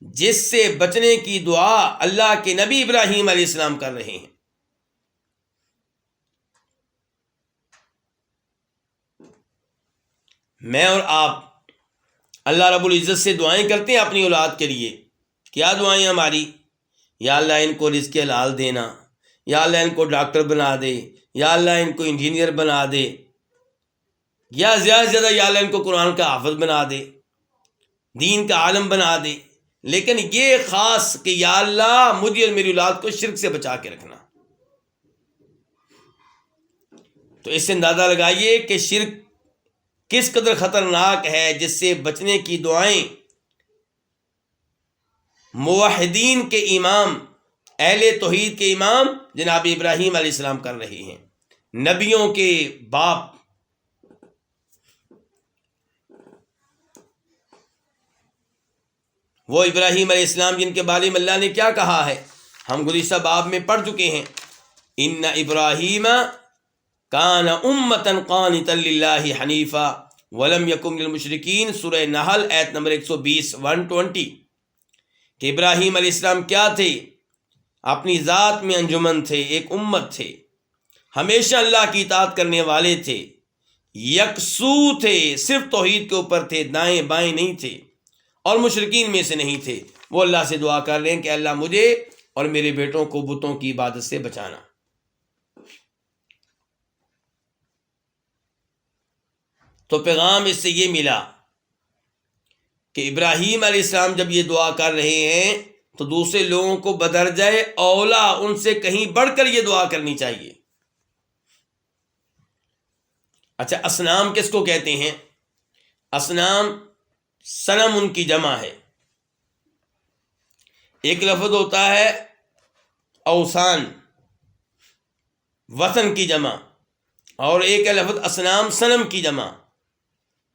جس سے بچنے کی دعا اللہ کے نبی ابراہیم علیہ السلام کر رہے ہیں۔ میں اور آپ اللہ رب العزت سے دعائیں کرتے ہیں اپنی اولاد کے لیے۔ کیا دعائیں ہماری؟ یا اللہ ان کو رزق حلال دینا، یا اللہ ان کو ڈاکٹر بنا دے، یا اللہ ان کو انجینئر بنا دے، یا زیادہ سے زیادہ یا اللہ ان کو قرآن کا حافظ بنا دے، دین کا عالم بنا دے۔ لیکن یہ خاص کہ یا اللہ مجھے اور میری اولاد کو شرک سے بچا کے رکھنا۔ تو اس سے اندازہ لگائیے کہ شرک کس قدر خطرناک ہے، جس سے بچنے کی دعائیں موحدین کے امام، اہل توحید کے امام جناب ابراہیم علیہ السلام کر رہے ہیں، نبیوں کے باپ۔ وہ ابراہیم علیہ السلام جن کے بارے میں اللہ نے کیا کہا ہے، ہم گزشتہ باب میں پڑھ چکے ہیں۔ ان ابراہیم کان امۃ قانتا للہ حنیفا ولم یکن من المشرکین، سورہ نحل آیت نمبر 120 120، کہ ابراہیم علیہ السلام کیا تھے؟ اپنی ذات میں انجمن تھے، ایک امت تھے، ہمیشہ اللہ کی اطاعت کرنے والے تھے، یکسو تھے، صرف توحید کے اوپر تھے، دائیں بائیں نہیں تھے، اور مشرکین میں سے نہیں تھے۔ وہ اللہ سے دعا کر رہے ہیں کہ اللہ مجھے اور میرے بیٹوں کو بتوں کی عبادت سے بچانا۔ تو پیغام اس سے یہ ملا کہ ابراہیم علیہ السلام جب یہ دعا کر رہے ہیں تو دوسرے لوگوں کو بدرجہ اولا ان سے کہیں بڑھ کر یہ دعا کرنی چاہیے۔ اچھا، اصنام کس کو کہتے ہیں؟ اصنام صنم ان کی جمع ہے۔ ایک لفظ ہوتا ہے اوثان، وثن کی جمع، اور ایک ہے لفظ اصنام، صنم کی جمع۔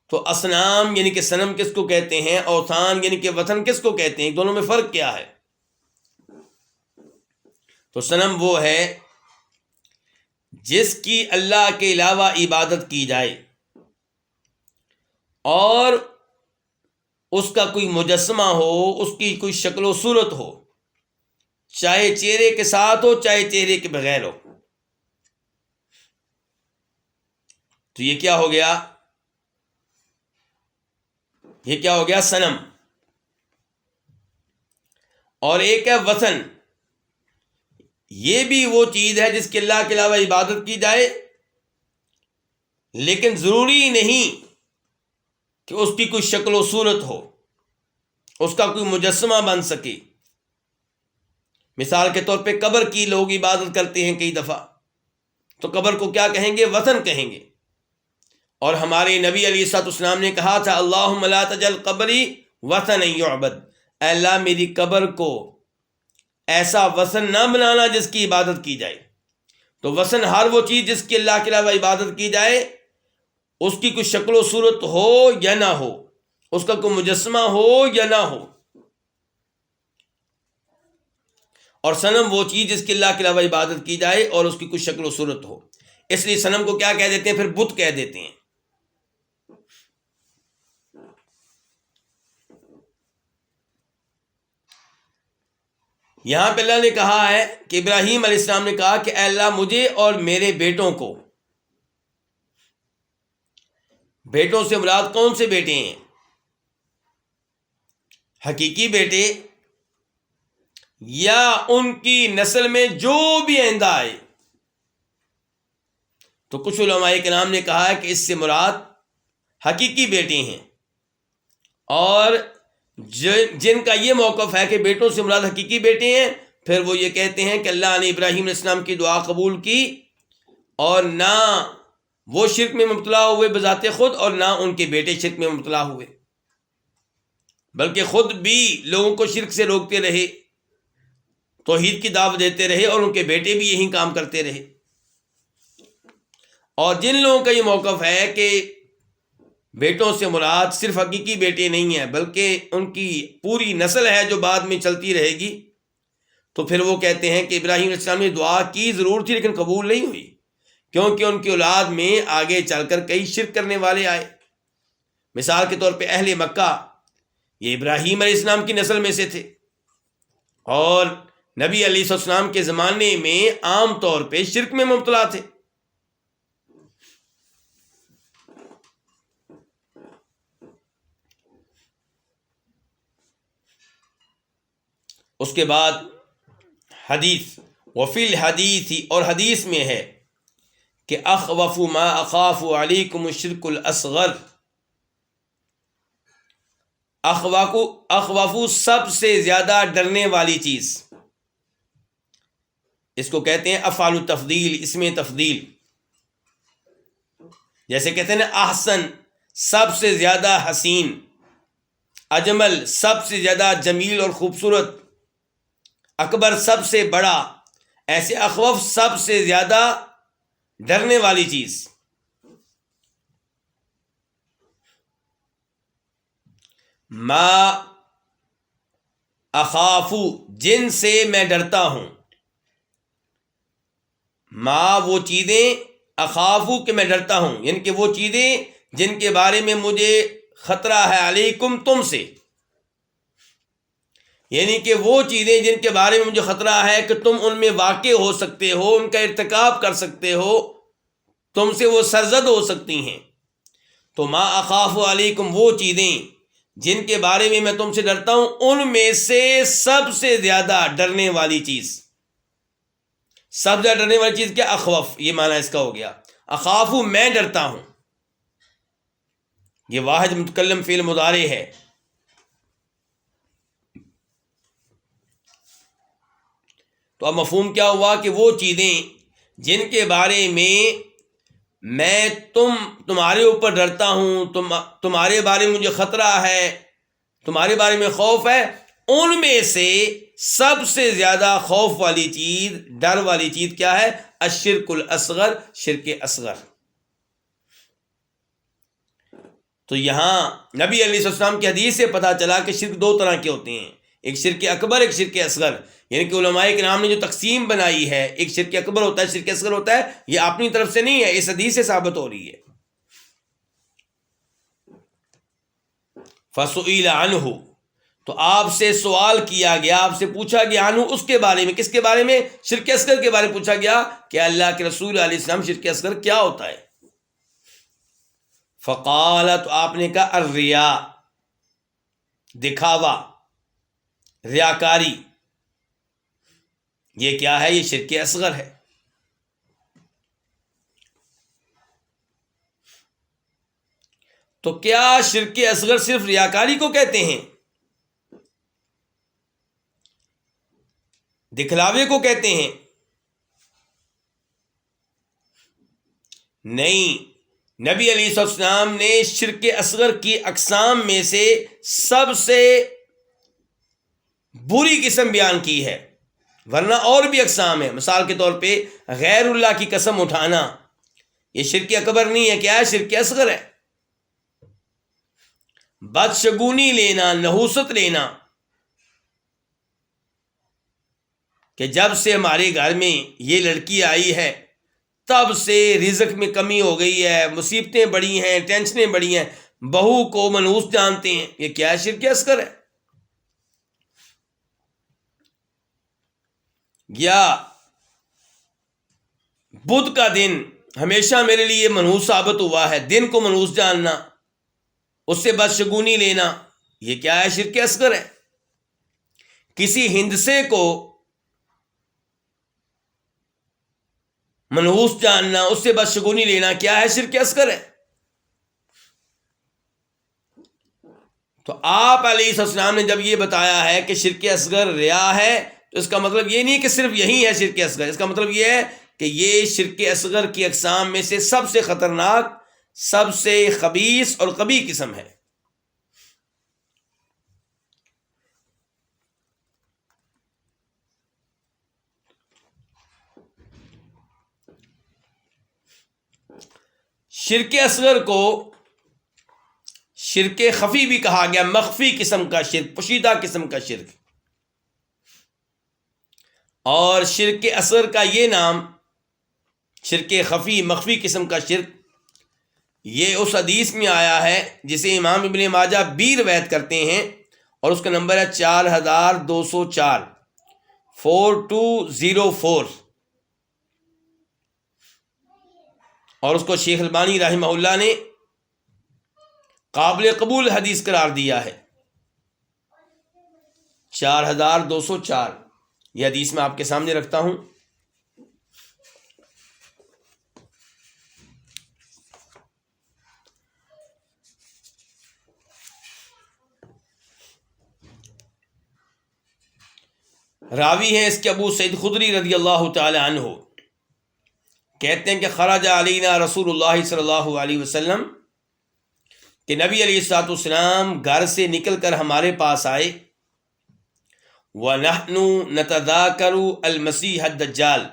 تو اصنام یعنی کہ صنم کس کو کہتے ہیں، اوثان یعنی کہ وثن کس کو کہتے ہیں، دونوں میں فرق کیا ہے؟ تو صنم وہ ہے جس کی اللہ کے علاوہ عبادت کی جائے اور اس کا کوئی مجسمہ ہو، اس کی کوئی شکل و صورت ہو، چاہے چہرے کے ساتھ ہو چاہے چہرے کے بغیر ہو۔ تو یہ کیا ہو گیا؟ یہ کیا ہو گیا؟ صنم۔ اور ایک ہے وثن، یہ بھی وہ چیز ہے جس کے اللہ کے علاوہ عبادت کی جائے، لیکن ضروری نہیں کہ اس کی کوئی شکل و صورت ہو، اس کا کوئی مجسمہ بن سکے۔ مثال کے طور پہ قبر کی لوگ عبادت کرتے ہیں کئی دفعہ، تو قبر کو کیا کہیں گے؟ وثن کہیں گے۔ اور ہمارے نبی علیہ الصلوۃ والسلام نے کہا تھا اللہم لا تجعل قبری وثنا یعبد، اے اللہ میری قبر کو ایسا وثن نہ بنانا جس کی عبادت کی جائے۔ تو وثن ہر وہ چیز جس کی اللہ کے علاوہ عبادت کی جائے، اس کی کوئی شکل و صورت ہو یا نہ ہو، اس کا کوئی مجسمہ ہو یا نہ ہو، اور صنم وہ چیز جس کی اللہ کے علاوہ عبادت کی جائے اور اس کی کچھ شکل و صورت ہو، اس لیے صنم کو کیا کہہ دیتے ہیں؟ پھر بت کہہ دیتے ہیں۔ یہاں پہ اللہ نے کہا ہے کہ ابراہیم علیہ السلام نے کہا کہ اے اللہ مجھے اور میرے بیٹوں کو، بیٹوں سے مراد کون سے بیٹے ہیں؟ حقیقی بیٹے یا ان کی نسل میں جو بھی آئندہ آئے؟ تو کچھ علماء کرام نے کہا ہے کہ اس سے مراد حقیقی بیٹے ہیں، اور جن کا یہ موقف ہے کہ بیٹوں سے مراد حقیقی بیٹے ہیں، پھر وہ یہ کہتے ہیں کہ اللہ نے ابراہیم علیہ السلام کی دعا قبول کی، اور نہ وہ شرک میں مبتلا ہوئے بذات خود، اور نہ ان کے بیٹے شرک میں مبتلا ہوئے، بلکہ خود بھی لوگوں کو شرک سے روکتے رہے، توحید کی دعوت دیتے رہے، اور ان کے بیٹے بھی یہی کام کرتے رہے۔ اور جن لوگوں کا یہ موقف ہے کہ بیٹوں سے مراد صرف حقیقی بیٹے نہیں ہیں بلکہ ان کی پوری نسل ہے جو بعد میں چلتی رہے گی، تو پھر وہ کہتے ہیں کہ ابراہیم علیہ السلام نے دعا کی ضرور تھی لیکن قبول نہیں ہوئی، کیونکہ ان کی اولاد میں آگے چل کر کئی شرک کرنے والے آئے۔ مثال کے طور پہ اہل مکہ یہ ابراہیم علیہ السلام کی نسل میں سے تھے، اور نبی علیہ السلام کے زمانے میں عام طور پہ شرک میں مبتلا تھے۔ اس کے بعد حدیث، وفی الحدیث، اور حدیث میں ہے کہ اخوف ما اخاف علیکم الشرک الاصغر، اخوف سب سے زیادہ ڈرنے والی چیز، اس کو کہتے ہیں افعال التفضیل، اس میں تفضیل، جیسے کہتے ہیں نا احسن سب سے زیادہ حسین، اجمل سب سے زیادہ جمیل اور خوبصورت، اکبر سب سے بڑا، ایسے اخوف سب سے زیادہ ڈرنے والی چیز۔ ما اخافو جن سے میں ڈرتا ہوں، ما وہ چیزیں، اخافو کہ میں ڈرتا ہوں، یعنی کہ وہ چیزیں جن کے بارے میں مجھے خطرہ ہے، علیکم تم سے، یعنی کہ وہ چیزیں جن کے بارے میں مجھے خطرہ ہے کہ تم ان میں واقع ہو سکتے ہو، ان کا ارتکاب کر سکتے ہو، تم سے وہ سرزد ہو سکتی ہیں۔ تو ما اخاف علیکم وہ چیزیں جن کے بارے میں میں تم سے ڈرتا ہوں، ان میں سے سب سے زیادہ ڈرنے والی چیز، سب سے زیادہ ڈرنے والی چیز کیا؟ اخوف، یہ معنی اس کا ہو گیا، اخاف میں ڈرتا ہوں، یہ واحد متکلم فعل مضارع ہے۔ تو اب مفہوم کیا ہوا کہ وہ چیزیں جن کے بارے میں تمہارے اوپر ڈرتا ہوں، تمہارے بارے میں مجھے خطرہ ہے، تمہارے بارے میں خوف ہے، ان میں سے سب سے زیادہ خوف والی چیز، ڈر والی چیز کیا ہے؟ الشرک الاصغر، شرک اصغر۔ تو یہاں نبی علیہ السلام کی حدیث سے پتہ چلا کہ شرک دو طرح کے ہوتے ہیں، ایک شرک اکبر، ایک شرک اصغر، یعنی کہ علماء کرام نے جو تقسیم بنائی ہے، ایک شرک اکبر ہوتا ہے، شرک اصغر ہوتا ہے، یہ اپنی طرف سے نہیں ہے، اس حدیث سے ثابت ہو رہی ہے۔ فَسُئِلَ عَنْهُ، تو آپ سے سوال کیا گیا، آپ سے پوچھا گیا، عنہ اس کے بارے میں، کس کے بارے میں؟ شرک اصغر کے بارے میں پوچھا گیا کہ اللہ کے رسول علیہ السلام شرک اصغر کیا ہوتا ہے؟ فقال، تو آپ نے کہا الریا، دکھاوا، ریاکاری، یہ کیا ہے؟ یہ شرک اصغر ہے۔ تو کیا شرک اصغر صرف ریاکاری کو کہتے ہیں؟ دکھلاوے کو کہتے ہیں؟ نہیں، نبی علیہ السلام نے شرک اصغر کی اقسام میں سے سب سے بری قسم بیان کی ہے، ورنہ اور بھی اقسام ہیں۔ مثال کے طور پہ غیر اللہ کی قسم اٹھانا، یہ شرک اکبر نہیں ہے، کیا ہے؟ شرک اصغر ہے۔ بدشگونی لینا، نحوست لینا، کہ جب سے ہمارے گھر میں یہ لڑکی آئی ہے تب سے رزق میں کمی ہو گئی ہے، مصیبتیں بڑی ہیں، ٹینشنیں بڑی ہیں، بہو کو منحوس جانتے ہیں. یہ کیا ہے؟ شرک اصغر ہے. یا بدھ کا دن ہمیشہ میرے لیے منحوس ثابت ہوا ہے، دن کو منحوس جاننا، اس سے بدشگونی لینا، یہ کیا ہے؟ شرک اصغر ہے. کسی ہندسے کو منحوس جاننا، اس سے بدشگونی لینا، کیا ہے؟ شرک اصغر ہے. تو آپ علیہ السلام نے جب یہ بتایا ہے کہ شرک اصغر ریا ہے تو اس کا مطلب یہ نہیں کہ صرف یہی ہے شرک اصغر، اس کا مطلب یہ ہے کہ یہ شرک اصغر کی اقسام میں سے سب سے خطرناک، سب سے خبیث اور قبیح قسم ہے. شرک اصغر کو شرک خفی بھی کہا گیا، مخفی قسم کا شرک، پوشیدہ قسم کا شرک. اور شرک اصغر کا یہ نام، شرک خفی مخفی قسم کا شرک، یہ اس حدیث میں آیا ہے جسے امام ابن ماجہ بھی روایت کرتے ہیں، اور اس کا نمبر ہے 4204، 4204، اور اس کو شیخ البانی رحمہ اللہ نے قابل قبول حدیث قرار دیا ہے. 4204 یہ حدیث میں آپ کے سامنے رکھتا ہوں. راوی ہیں اس کے ابو سعید خدری رضی اللہ تعالی عنہ، کہتے ہیں کہ خرج علینا رسول اللہ صلی اللہ علیہ وسلم، کہ نبی علیہ الصلوۃ والسلام گھر سے نکل کر ہمارے پاس آئے. وَنَحْنُ نَتَذَاكَرُ الْمَسِيحَ الدَّجَّالِ،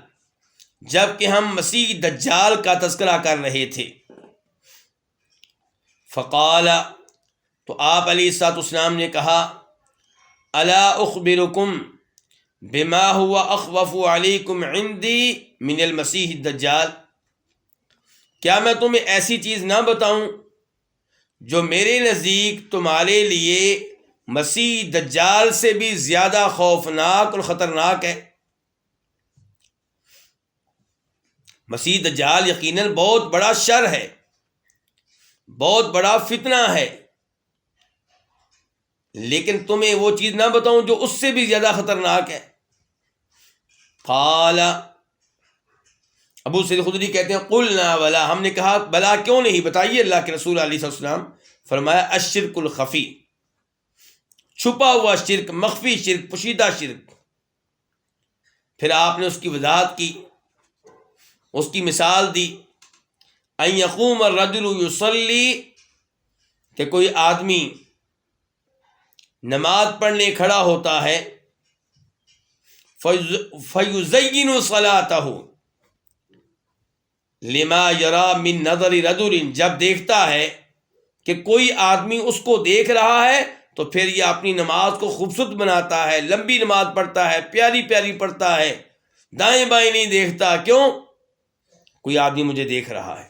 جب کہ ہم مسیح دجال کا تذکرہ کر رہے تھے. فقال، تو آپ علیہ الصلوۃ والسلام نے کہا، الا اخبرکم بما هو اخوف علیکم عندی من المسیح الدجال، کیا میں تمہیں ایسی چیز نہ بتاؤں جو میرے نزدیک تمہارے لیے مسیح دجال سے بھی زیادہ خوفناک اور خطرناک ہے. مسیح دجال یقیناً بہت بڑا شر ہے، بہت بڑا فتنہ ہے، لیکن تمہیں وہ چیز نہ بتاؤں جو اس سے بھی زیادہ خطرناک ہے. قال، ابو سعید خدری کہتے ہیں، قلنا ولا، ہم نے کہا بلا کیوں نہیں، بتائیے اللہ کے رسول علیہ السلام. فرمایا الشرک الخفی، چھپا ہوا شرک، مخفی شرک، پوشیدہ شرک. پھر آپ نے اس کی وضاحت کی، اس کی مثال دی. ان یقوم الرجل یصلی، کہ کوئی آدمی نماز پڑھنے کھڑا ہوتا ہے، فیزین صلاتہ لما یرا من نظر رجل، جب دیکھتا ہے کہ کوئی آدمی اس کو دیکھ رہا ہے تو پھر یہ اپنی نماز کو خوبصورت بناتا ہے، لمبی نماز پڑھتا ہے، پیاری پیاری پڑھتا ہے، دائیں بائیں نہیں دیکھتا. کیوں؟ کوئی آدمی مجھے دیکھ رہا ہے.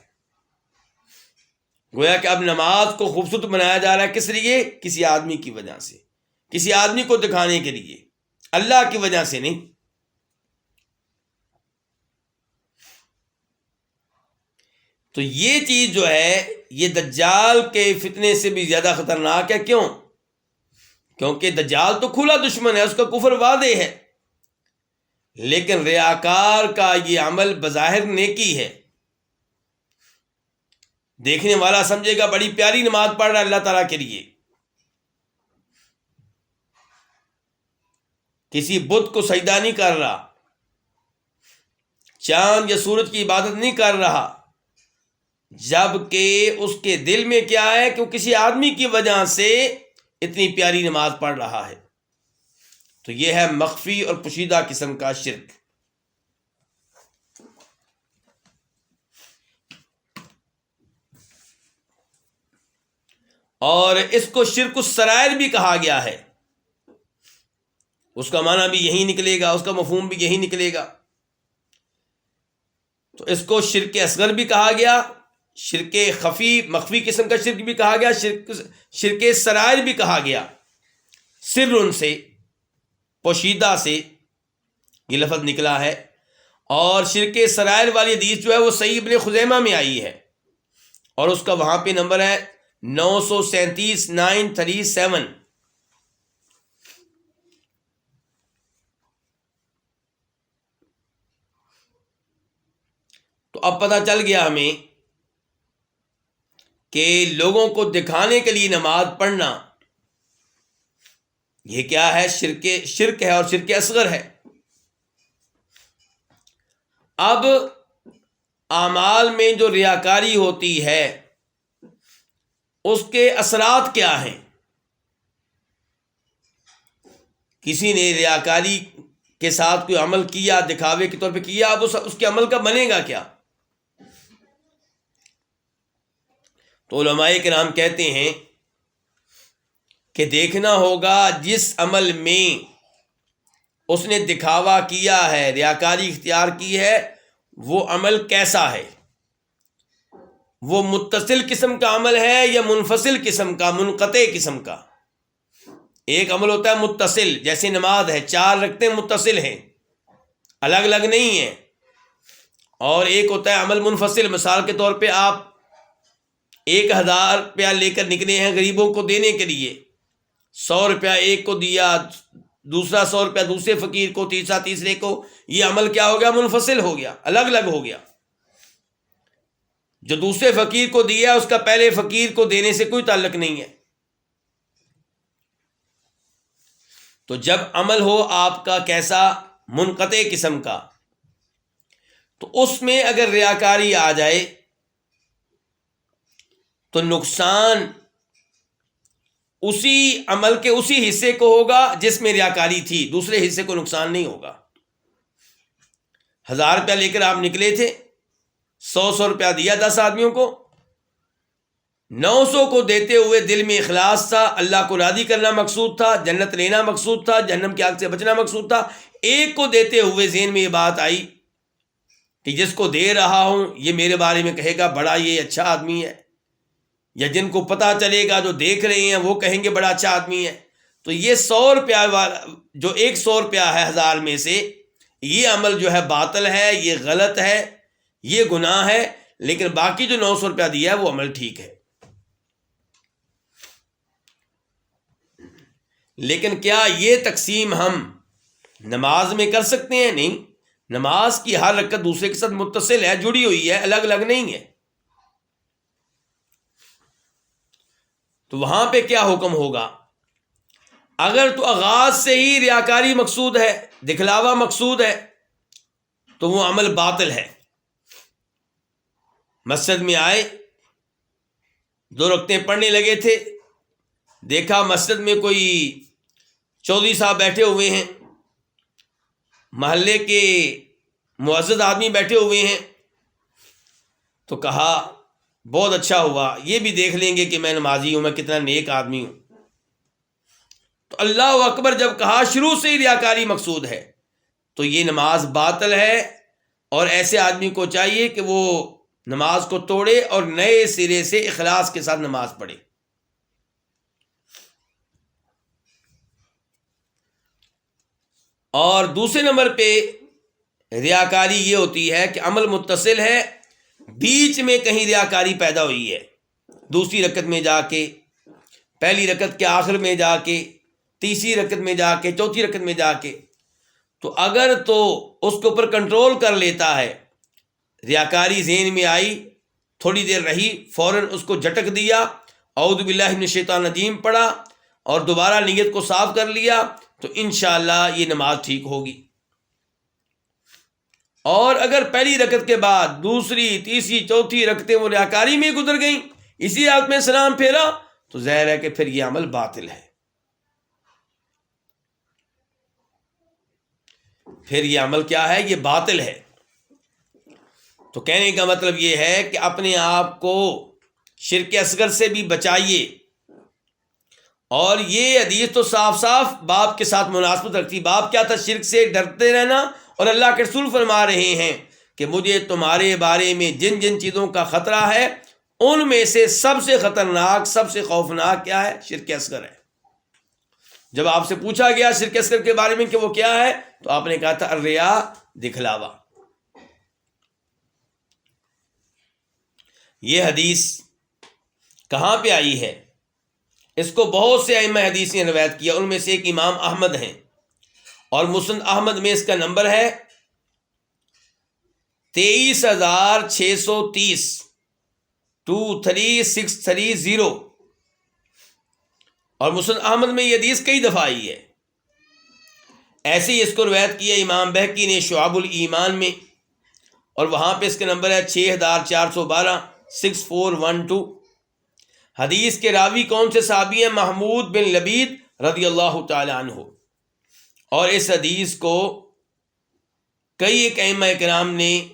گویا کہ اب نماز کو خوبصورت بنایا جا رہا ہے، کس لیے؟ کسی آدمی کی وجہ سے، کسی آدمی کو دکھانے کے لیے، اللہ کی وجہ سے نہیں. تو یہ چیز جو ہے یہ دجال کے فتنے سے بھی زیادہ خطرناک ہے. کیوں؟ کیونکہ دجال تو کھلا دشمن ہے، اس کا کفر واضح ہے، لیکن ریاکار کا یہ عمل بظاہر نیکی ہے. دیکھنے والا سمجھے گا بڑی پیاری نماز پڑھ رہا ہے اللہ تعالیٰ کے لیے، کسی بت کو سجدہ نہیں کر رہا، چاند یا سورج کی عبادت نہیں کر رہا، جبکہ اس کے دل میں کیا ہے کہ وہ کسی آدمی کی وجہ سے اتنی پیاری نماز پڑھ رہا ہے. تو یہ ہے مخفی اور پوشیدہ قسم کا شرک. اور اس کو شرک السرائر بھی کہا گیا ہے. اس کا معنی بھی یہی نکلے گا، اس کا مفہوم بھی یہی نکلے گا۔ تو اس کو شرک اصغر بھی کہا گیا، شرک خفی مخفی قسم کا شرک بھی کہا گیا، شرک سرائر بھی کہا گیا، سر ان سے، پوشیدہ سے یہ لفظ نکلا ہے۔ اور شرک سرائر والی حدیث جو ہے وہ صحیح ابن خزیمہ میں آئی ہے، اور اس کا وہاں پہ نمبر ہے 937 937۔ تو اب پتہ چل گیا ہمیں کہ لوگوں کو دکھانے کے لیے نماز پڑھنا یہ کیا ہے؟ شرک ہے، اور شرک اصغر ہے۔ اب اعمال میں جو ریاکاری ہوتی ہے اس کے اثرات کیا ہیں؟ کسی نے ریاکاری کے ساتھ کوئی عمل کیا، دکھاوے کے طور پہ کیا، اب اس کے عمل کا بنے گا کیا؟ تو علماء کرام کہتے ہیں کہ دیکھنا ہوگا جس عمل میں اس نے دکھاوا کیا ہے، ریاکاری اختیار کی ہے، وہ عمل کیسا ہے؟ وہ متصل قسم کا عمل ہے یا منفصل قسم کا، منقطع قسم کا؟ ایک عمل ہوتا ہے متصل، جیسے نماز ہے، 4 رکعتیں متصل ہیں، الگ الگ نہیں ہیں۔ اور ایک ہوتا ہے عمل منفصل، مثال کے طور پہ آپ 1000 روپیہ لے کر نکلے ہیں غریبوں کو دینے کے لیے، 100 روپیہ ایک کو دیا، دوسرا 100 روپیہ دوسرے فقیر کو، تیسرا تیسرے کو، یہ عمل کیا ہو گیا؟ منفصل ہو گیا، الگ الگ ہو گیا۔ جو دوسرے فقیر کو دیا اس کا پہلے فقیر کو دینے سے کوئی تعلق نہیں ہے۔ تو جب عمل ہو آپ کا کیسا؟ منقطع قسم کا، تو اس میں اگر ریاکاری آ جائے تو نقصان اسی عمل کے اسی حصے کو ہوگا جس میں ریاکاری تھی، دوسرے حصے کو نقصان نہیں ہوگا۔ 1000 روپیہ لے کر آپ نکلے تھے، 100 روپیہ دیا 10 آدمیوں کو، 900 کو دیتے ہوئے دل میں اخلاص تھا، اللہ کو راضی کرنا مقصود تھا، جنت لینا مقصود تھا، جہنم کی آگ سے بچنا مقصود تھا۔ ایک کو دیتے ہوئے ذہن میں یہ بات آئی کہ جس کو دے رہا ہوں یہ میرے بارے میں کہے گا بڑا یہ اچھا آدمی ہے، یا جن کو پتہ چلے گا جو دیکھ رہے ہیں وہ کہیں گے بڑا اچھا آدمی ہے، تو یہ 100 روپیہ والا جو 100 روپیہ ہے 1000 میں سے، یہ عمل جو ہے باطل ہے، یہ غلط ہے، یہ گناہ ہے، لیکن باقی جو 900 روپیہ دیا ہے وہ عمل ٹھیک ہے۔ لیکن کیا یہ تقسیم ہم نماز میں کر سکتے ہیں؟ نہیں، نماز کی ہر رکعت دوسرے کے ساتھ متصل ہے، جڑی ہوئی ہے، الگ الگ نہیں ہے۔ تو وہاں پہ کیا حکم ہوگا؟ اگر تو آغاز سے ہی ریاکاری مقصود ہے، دکھلاوا مقصود ہے، تو وہ عمل باطل ہے۔ مسجد میں آئے، 2 رکعتیں پڑھنے لگے تھے، دیکھا مسجد میں کوئی چودھری صاحب بیٹھے ہوئے ہیں، محلے کے معزز آدمی بیٹھے ہوئے ہیں، تو کہا بہت اچھا ہوا، یہ بھی دیکھ لیں گے کہ میں نمازی ہوں، میں کتنا نیک آدمی ہوں۔ تو اللہ اکبر جب کہا، شروع سے ہی ریاکاری مقصود ہے، تو یہ نماز باطل ہے، اور ایسے آدمی کو چاہیے کہ وہ نماز کو توڑے اور نئے سرے سے اخلاص کے ساتھ نماز پڑھے۔ اور دوسرے نمبر پہ ریاکاری یہ ہوتی ہے کہ عمل متصل ہے، بیچ میں کہیں ریاکاری پیدا ہوئی ہے، دوسری رکعت میں جا کے، پہلی رکعت کے آخر میں جا کے، تیسری رکعت میں جا کے، چوتھی رکعت میں جا کے، تو اگر تو اس کے اوپر کنٹرول کر لیتا ہے، ریاکاری ذہن میں آئی، تھوڑی دیر رہی، فوراً اس کو جھٹک دیا، اعوذ باللہ من الشیطان الرجیم پڑھا، اور دوبارہ نیت کو صاف کر لیا، تو انشاءاللہ یہ نماز ٹھیک ہوگی۔ اور اگر پہلی رکعت کے بعد دوسری، تیسری، چوتھی رکعتیں وہ ریاکاری میں گزر گئیں، اسی حالت میں سلام پھیرا، تو ظاہر ہے کہ پھر یہ عمل باطل ہے، پھر یہ عمل کیا ہے؟ یہ باطل ہے۔ تو کہنے کا مطلب یہ ہے کہ اپنے آپ کو شرک اصغر سے بھی بچائیے، اور یہ حدیث تو صاف صاف باپ کے ساتھ مناسبت رکھتی. باپ کیا تھا؟ شرک سے ڈرتے رہنا. اور اللہ کے رسول فرما رہے ہیں کہ مجھے تمہارے بارے میں جن جن چیزوں کا خطرہ ہے ان میں سے سب سے خطرناک، سب سے خوفناک کیا ہے؟ شرک اصغر ہے. جب آپ سے پوچھا گیا شرک اصغر کے بارے میں کہ وہ کیا ہے، تو آپ نے کہا تھا الریا، دکھلاوا. یہ حدیث کہاں پہ آئی ہے؟ اس کو بہت سے ائمہ حدیث نے روایت کیا. ان میں سے ایک امام احمد ہیں، اور مسند احمد میں اس کا نمبر ہے 23,630 23630. اور مسند احمد میں یہ حدیث کئی دفعہ آئی ہے. ایسے ہی اس کو روایت کیا امام بہقی نے شعب الایمان میں، اور وہاں پہ اس کا نمبر ہے 6412 6412. حدیث کے راوی کون سے صحابی ہیں؟ محمود بن لبید رضی اللہ تعالی عنہ. اور اس حدیث کو کئی ایک ائمہ کرام نے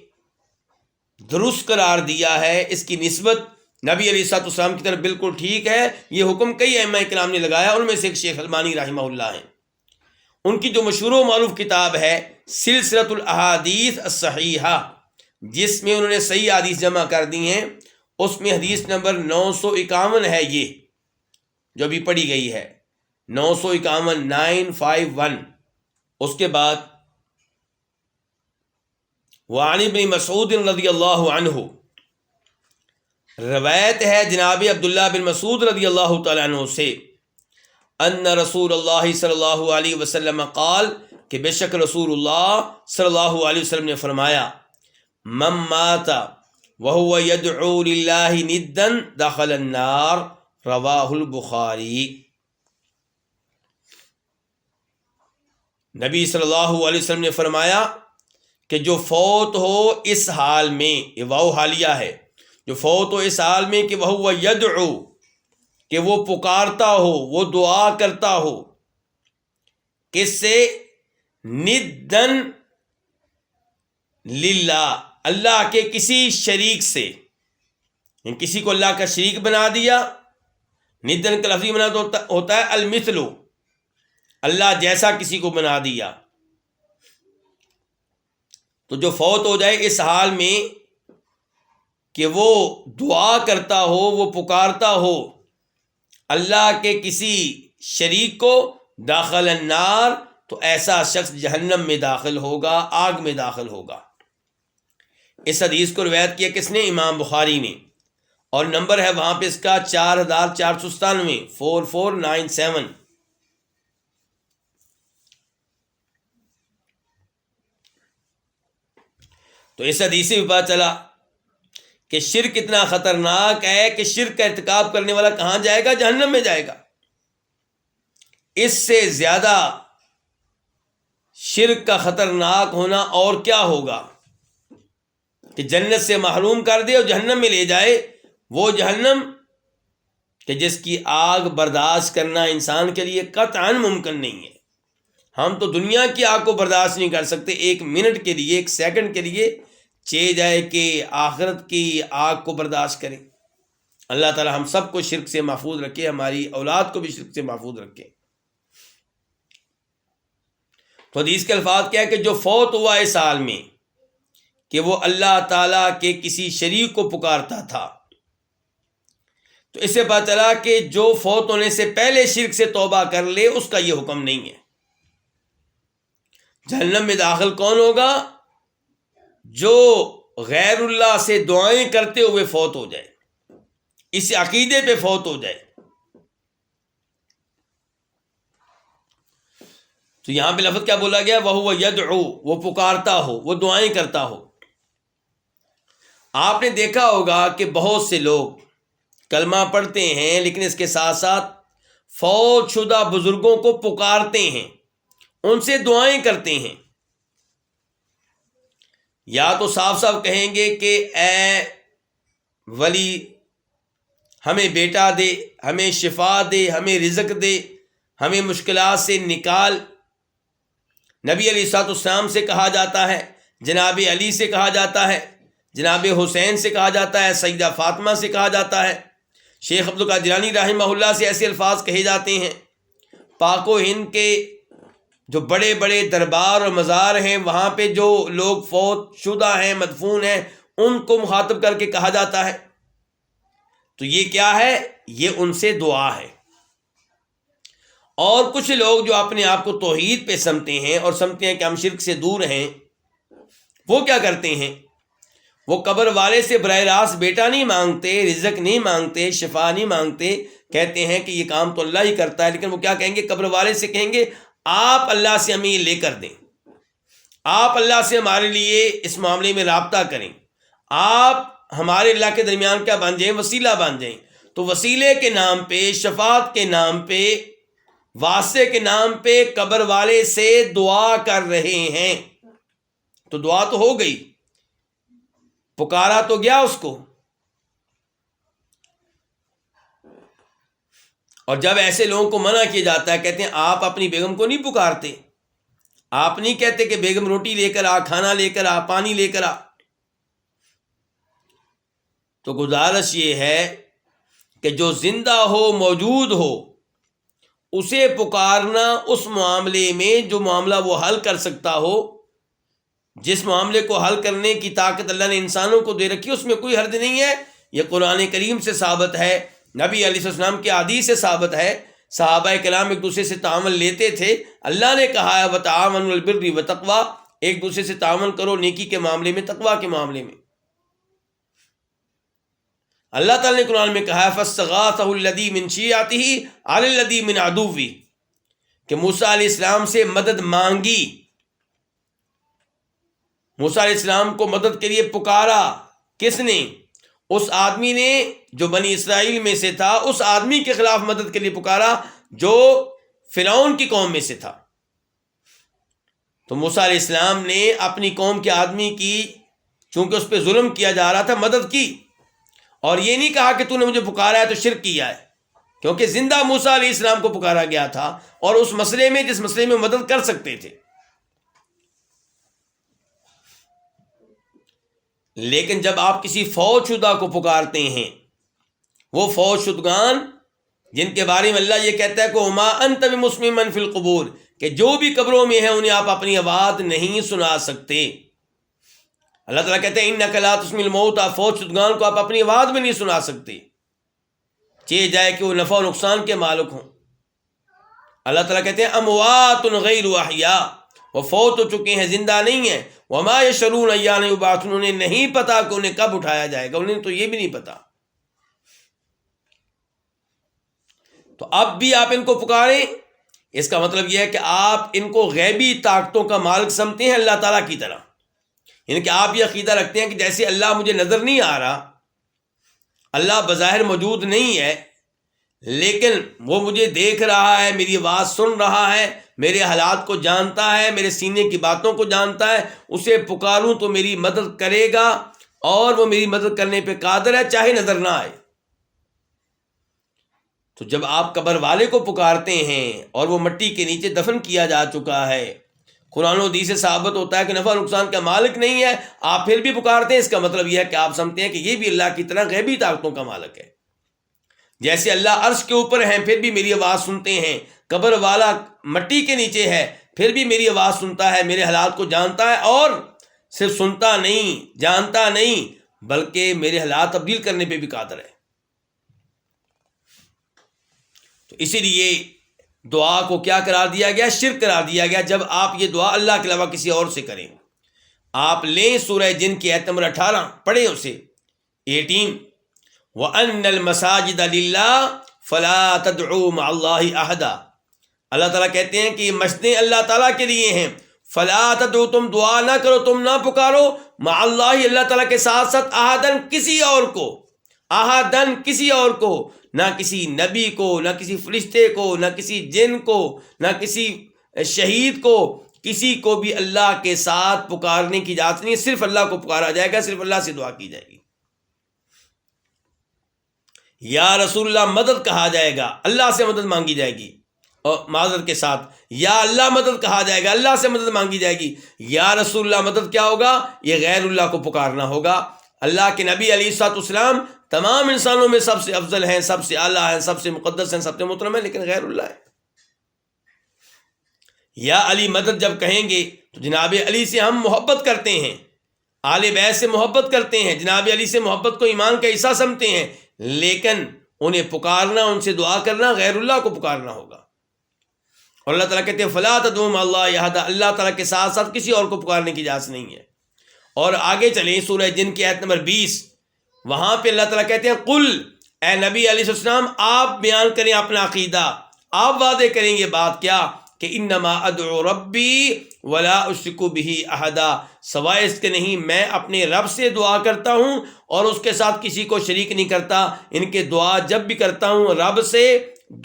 درست قرار دیا ہے. اس کی نسبت نبی علیہ الصلوۃ والسلام کی طرف بالکل ٹھیک ہے. یہ حکم کئی ائمہ کرام نے لگایا. ان میں سے ایک شیخ البانی رحمہ اللہ ہیں. ان کی جو مشہور و معروف کتاب ہے سلسلۃ الاحادیث الصحیحہ، جس میں انہوں نے صحیح حدیث جمع کر دی ہیں، اس میں حدیث نمبر 951 ہے، یہ جو ابھی پڑھی گئی ہے 951 951. اس کے بعد وعن ابن مسعود رضی اللہ عنہ، روایت ہے جناب عبداللہ بن مسعود رضی اللہ تعالیٰ عنہ سے، ان رسول اللہ صلی اللہ علیہ وسلم قال، کہ بے شک رسول اللہ صلی اللہ علیہ وسلم نے فرمایا، من مات وهو يدعو لله ندا دخل النار، رواہ البخاری. نبی صلی اللہ علیہ وسلم نے فرمایا کہ جو فوت ہو اس حال میں، یہ واو حالیہ ہے، جو فوت ہو اس حال میں کہ وہ یدعو، کہ وہ پکارتا ہو، وہ دعا کرتا ہو، کس سے؟ ندن للہ، اللہ کے کسی شریک سے، یعنی کسی کو اللہ کا شریک بنا دیا. ندن کا لفظی معنی ہوتا ہے المثل، اللہ جیسا کسی کو بنا دیا. تو جو فوت ہو جائے اس حال میں کہ وہ دعا کرتا ہو، وہ پکارتا ہو اللہ کے کسی شریک کو، داخل النار، تو ایسا شخص جہنم میں داخل ہوگا، آگ میں داخل ہوگا. اس حدیث کو روایت کیا کس نے؟ امام بخاری نے. اور نمبر ہے وہاں پہ اس کا 4497 4497. تو اس حدیث سے بھی پتہ چلا کہ شرک اتنا خطرناک ہے کہ شرک کا ارتکاب کرنے والا کہاں جائے گا؟ جہنم میں جائے گا. اس سے زیادہ شرک کا خطرناک ہونا اور کیا ہوگا کہ جنت سے محروم کر دے اور جہنم میں لے جائے. وہ جہنم کہ جس کی آگ برداشت کرنا انسان کے لیے قطعاً ممکن نہیں ہے. ہم تو دنیا کی آگ کو برداشت نہیں کر سکتے، ایک منٹ کے لیے، ایک سیکنڈ کے لیے چہ جائے کہ آخرت کی آگ کو برداشت کریں. اللہ تعالی ہم سب کو شرک سے محفوظ رکھے، ہماری اولاد کو بھی شرک سے محفوظ رکھے. تو حدیث کے الفاظ کیا ہے کہ جو فوت ہوا اس حال میں کہ وہ اللہ تعالیٰ کے کسی شریک کو پکارتا تھا، تو اس سے پتہ چلا کہ جو فوت ہونے سے پہلے شرک سے توبہ کر لے اس کا یہ حکم نہیں ہے. جہنم میں داخل کون ہوگا؟ جو غیر اللہ سے دعائیں کرتے ہوئے فوت ہو جائے، اس عقیدے پہ فوت ہو جائے. تو یہاں پہ لفظ کیا بولا گیا؟ وَهُوَ يَدْعُو، وہ پکارتا ہو، وہ دعائیں کرتا ہو. آپ نے دیکھا ہوگا کہ بہت سے لوگ کلمہ پڑھتے ہیں لیکن اس کے ساتھ ساتھ فوت شدہ بزرگوں کو پکارتے ہیں، ان سے دعائیں کرتے ہیں. یا تو صاف صاف کہیں گے کہ اے ولی ہمیں بیٹا دے، ہمیں شفا دے، ہمیں رزق دے، ہمیں مشکلات سے نکال. نبی علیہ الصلوۃ والسلام سے کہا جاتا ہے، جناب علی سے کہا جاتا ہے، جناب حسین سے کہا جاتا ہے، سیدہ فاطمہ سے کہا جاتا ہے، شیخ عبد القادر جیلانی رحمہ اللہ سے ایسے الفاظ کہے جاتے ہیں، پاک و ہند کے جو بڑے بڑے دربار اور مزار ہیں وہاں پہ جو لوگ فوت شدہ ہیں، مدفون ہیں، ان کو مخاطب کر کے کہا جاتا ہے۔ تو یہ کیا ہے؟ یہ ان سے دعا ہے۔ اور کچھ لوگ جو اپنے آپ کو توحید پہ سمتے ہیں اور سمتے ہیں کہ ہم شرک سے دور ہیں، وہ کیا کرتے ہیں؟ وہ قبر والے سے براہ راست بیٹا نہیں مانگتے، رزق نہیں مانگتے، شفا نہیں مانگتے، کہتے ہیں کہ یہ کام تو اللہ ہی کرتا ہے، لیکن وہ کیا کہیں گے؟ قبر والے سے کہیں گے آپ اللہ سے ہمیں یہ لے کر دیں، آپ اللہ سے ہمارے لیے اس معاملے میں رابطہ کریں، آپ ہمارے اللہ کے درمیان کیا بن جائیں؟ وسیلہ بن جائیں۔ تو وسیلے کے نام پہ، شفاعت کے نام پہ، واسطے کے نام پہ قبر والے سے دعا کر رہے ہیں۔ تو دعا تو ہو گئی، پکارا تو گیا اس کو۔ اور جب ایسے لوگوں کو منع کیا جاتا ہے، کہتے ہیں آپ اپنی بیگم کو نہیں پکارتے، آپ نہیں کہتے کہ بیگم روٹی لے کر آ، کھانا لے کر آ، پانی لے کر آ۔ تو گزارش یہ ہے کہ جو زندہ ہو، موجود ہو، اسے پکارنا اس معاملے میں جو معاملہ وہ حل کر سکتا ہو، جس معاملے کو حل کرنے کی طاقت اللہ نے انسانوں کو دے رکھی، اس میں کوئی حرج نہیں ہے۔ یہ قرآن کریم سے ثابت ہے، نبی علیہ السلام کی حدیث سے ثابت ہے، صحابہ کرام ایک دوسرے سے تعاون لیتے تھے۔ اللہ نے کہا ہے وَتَعَاوَنُوا عَلَى الْبِرِّ وَالتَّقْوَىٰ، ایک دوسرے سے تعاون کرو نیکی کے معاملے میں، تقویٰ کے معاملے میں۔ اللہ تعالیٰ نے قرآن میں کہا ہے فَاسْتَغَاثَهُ الَّذِي مِن شِيعَتِهِ عَلَى الَّذِي مِنْ عَدُوِّهِ، کہ موسیٰ علیہ السلام سے مدد مانگی، موسیٰ علیہ السلام کو مدد کے لیے پکارا۔ کس نے؟ اس آدمی نے جو بنی اسرائیل میں سے تھا، اس آدمی کے خلاف مدد کے لیے پکارا جو فرعون کی قوم میں سے تھا۔ تو موسیٰ علیہ السلام نے اپنی قوم کے آدمی کی، چونکہ اس پہ ظلم کیا جا رہا تھا، مدد کی، اور یہ نہیں کہا کہ تو نے مجھے پکارا ہے تو شرک کیا ہے، کیونکہ زندہ موسیٰ علیہ السلام کو پکارا گیا تھا، اور اس مسئلے میں جس مسئلے میں مدد کر سکتے تھے۔ لیکن جب آپ کسی فوت شدہ کو پکارتے ہیں، وہ فوت شدگان جن کے بارے میں اللہ یہ کہتا ہے کہ وَمَا أَنْتَ بِمُسْمِعٍ مَّن فِي الْقُبُورِ، کہ جو بھی قبروں میں ہیں انہیں آپ اپنی آواز نہیں سنا سکتے۔ اللہ تعالیٰ کہتے ہیں اِنَّكَ لَا تُسْمِعُ الْمَوْتَىٰ، فوت شدگان کو آپ اپنی آواز میں نہیں سنا سکتے، چاہے جائے کہ وہ نفع و نقصان کے مالک ہوں۔ اللہ تعالیٰ کہتے ہیں اموات غیر احیاء، وہ فوت ہو چکے ہیں، زندہ نہیں ہیں۔ وما یشعرون ایان یبعثون، انہیں نہیں پتا کہ انہیں کب اٹھایا جائے گا، انہیں تو یہ بھی نہیں پتا۔ تو اب بھی آپ ان کو پکاریں، اس کا مطلب یہ ہے کہ آپ ان کو غیبی طاقتوں کا مالک سمجھتے ہیں اللہ تعالیٰ کی طرح، یعنی کہ آپ یہ عقیدہ رکھتے ہیں کہ جیسے اللہ مجھے نظر نہیں آ رہا، اللہ بظاہر موجود نہیں ہے، لیکن وہ مجھے دیکھ رہا ہے، میری آواز سن رہا ہے، میرے حالات کو جانتا ہے، میرے سینے کی باتوں کو جانتا ہے، اسے پکاروں تو میری مدد کرے گا، اور وہ میری مدد کرنے پہ قادر ہے چاہے نظر نہ آئے۔ تو جب آپ قبر والے کو پکارتے ہیں اور وہ مٹی کے نیچے دفن کیا جا چکا ہے، قرآن و حدیث سے ثابت ہوتا ہے کہ نفع نقصان کا مالک نہیں ہے، آپ پھر بھی پکارتے ہیں، اس کا مطلب یہ ہے کہ آپ سمجھتے ہیں کہ یہ بھی اللہ کی طرح غیبی طاقتوں کا مالک ہے۔ جیسے اللہ عرش کے اوپر ہیں پھر بھی میری آواز سنتے ہیں، قبر والا مٹی کے نیچے ہے پھر بھی میری آواز سنتا ہے، میرے حالات کو جانتا ہے، اور صرف سنتا نہیں، جانتا نہیں، بلکہ میرے حالات تبدیل کرنے پہ بھی قادر ہے۔ تو اسی لیے دعا کو کیا قرار دیا گیا؟ شرک قرار دیا گیا جب آپ یہ دعا اللہ کے علاوہ کسی اور سے کریں۔ آپ لیں سورہ جن کی آیت نمبر 18، پڑھیں اسے 18، وَأَنَّ الْمَسَاجِدَ لِلَّهِ فَلَا تَدْعُوا مَعَ اللَّهِ أَحَدًا، اللہ تعالیٰ کہتے ہیں کہ یہ مسجدیں اللہ تعالیٰ کے لیے ہیں، فَلَا تَدْعُوا، تم دعا نہ کرو، تم نہ پکارو، مع اللہ، اللہ تعالیٰ کے ساتھ ساتھ، احدن، کسی اور کو، احدن، کسی اور کو، نہ کسی نبی کو، نہ کسی فرشتے کو، نہ کسی جن کو، نہ کسی شہید کو، کسی کو بھی اللہ کے ساتھ پکارنے کی اجازت نہیں ہے، صرف اللہ کو پکارا جائے گا، صرف اللہ سے دعا کی جائے گی۔ یا رسول اللہ مدد کہا جائے گا، اللہ سے مدد مانگی جائے گی، اور معذرت کے ساتھ یا اللہ مدد کہا جائے گا، اللہ سے مدد مانگی جائے گی۔ یا رسول اللہ مدد کیا ہوگا؟ یہ غیر اللہ کو پکارنا ہوگا۔ اللہ کے نبی علیہ الصلوۃ والسلام تمام انسانوں میں سب سے افضل ہیں، سب سے اعلیٰ ہیں، سب سے مقدس ہیں، سب سے محترم ہیں، لیکن غیر اللہ ہے۔ یا علی مدد جب کہیں گے تو جناب علی سے ہم محبت کرتے ہیں، آل بیت سے محبت کرتے ہیں، جناب علی سے محبت کو ایمان کا حصہ سمجھتے ہیں، لیکن انہیں پکارنا، ان سے دعا کرنا غیر اللہ کو پکارنا ہوگا۔ اور اللہ تعالیٰ کہتے ہیں فلا تدعوا مع اللہ احد، اللہ تعالیٰ کے ساتھ ساتھ کسی اور کو پکارنے کی اجازت نہیں ہے۔ اور آگے چلیں سورہ جن کی آیت نمبر 20، وہاں پہ اللہ تعالیٰ کہتے ہیں قل، اے نبی علیہ السلام آپ بیان کریں اپنا عقیدہ، آپ وعدے کریں یہ بات کیا کہ انما ادعو ربی ولا اشرک بہ احدا، سوائے اس کے نہیں میں اپنے رب سے دعا کرتا ہوں اور اس کے ساتھ کسی کو شریک نہیں کرتا۔ ان کے دعا جب بھی کرتا ہوں رب سے،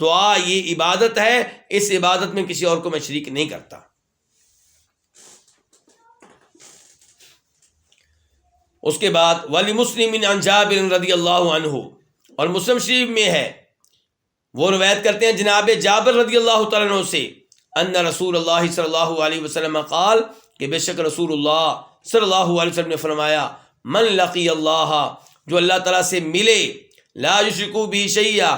دعا یہ عبادت ہے، اس عبادت میں کسی اور کو میں شریک نہیں کرتا۔ اس کے بعد وَلِمُسْلِمٍ عَنْ جابر رضی اللہ عنہ، اور مسلم شریف میں ہے، وہ روایت کرتے ہیں جناب جابر رضی اللہ تعالیٰ عنہ سے، ان رسول اللہ صلی اللہ علیہ وسلم قال، کہ بے شک رسول اللہ صلی اللہ علیہ وسلم نے فرمایا من لقی اللہ، جو اللہ تعالیٰ سے ملے، لا یشرک بہ شیئا،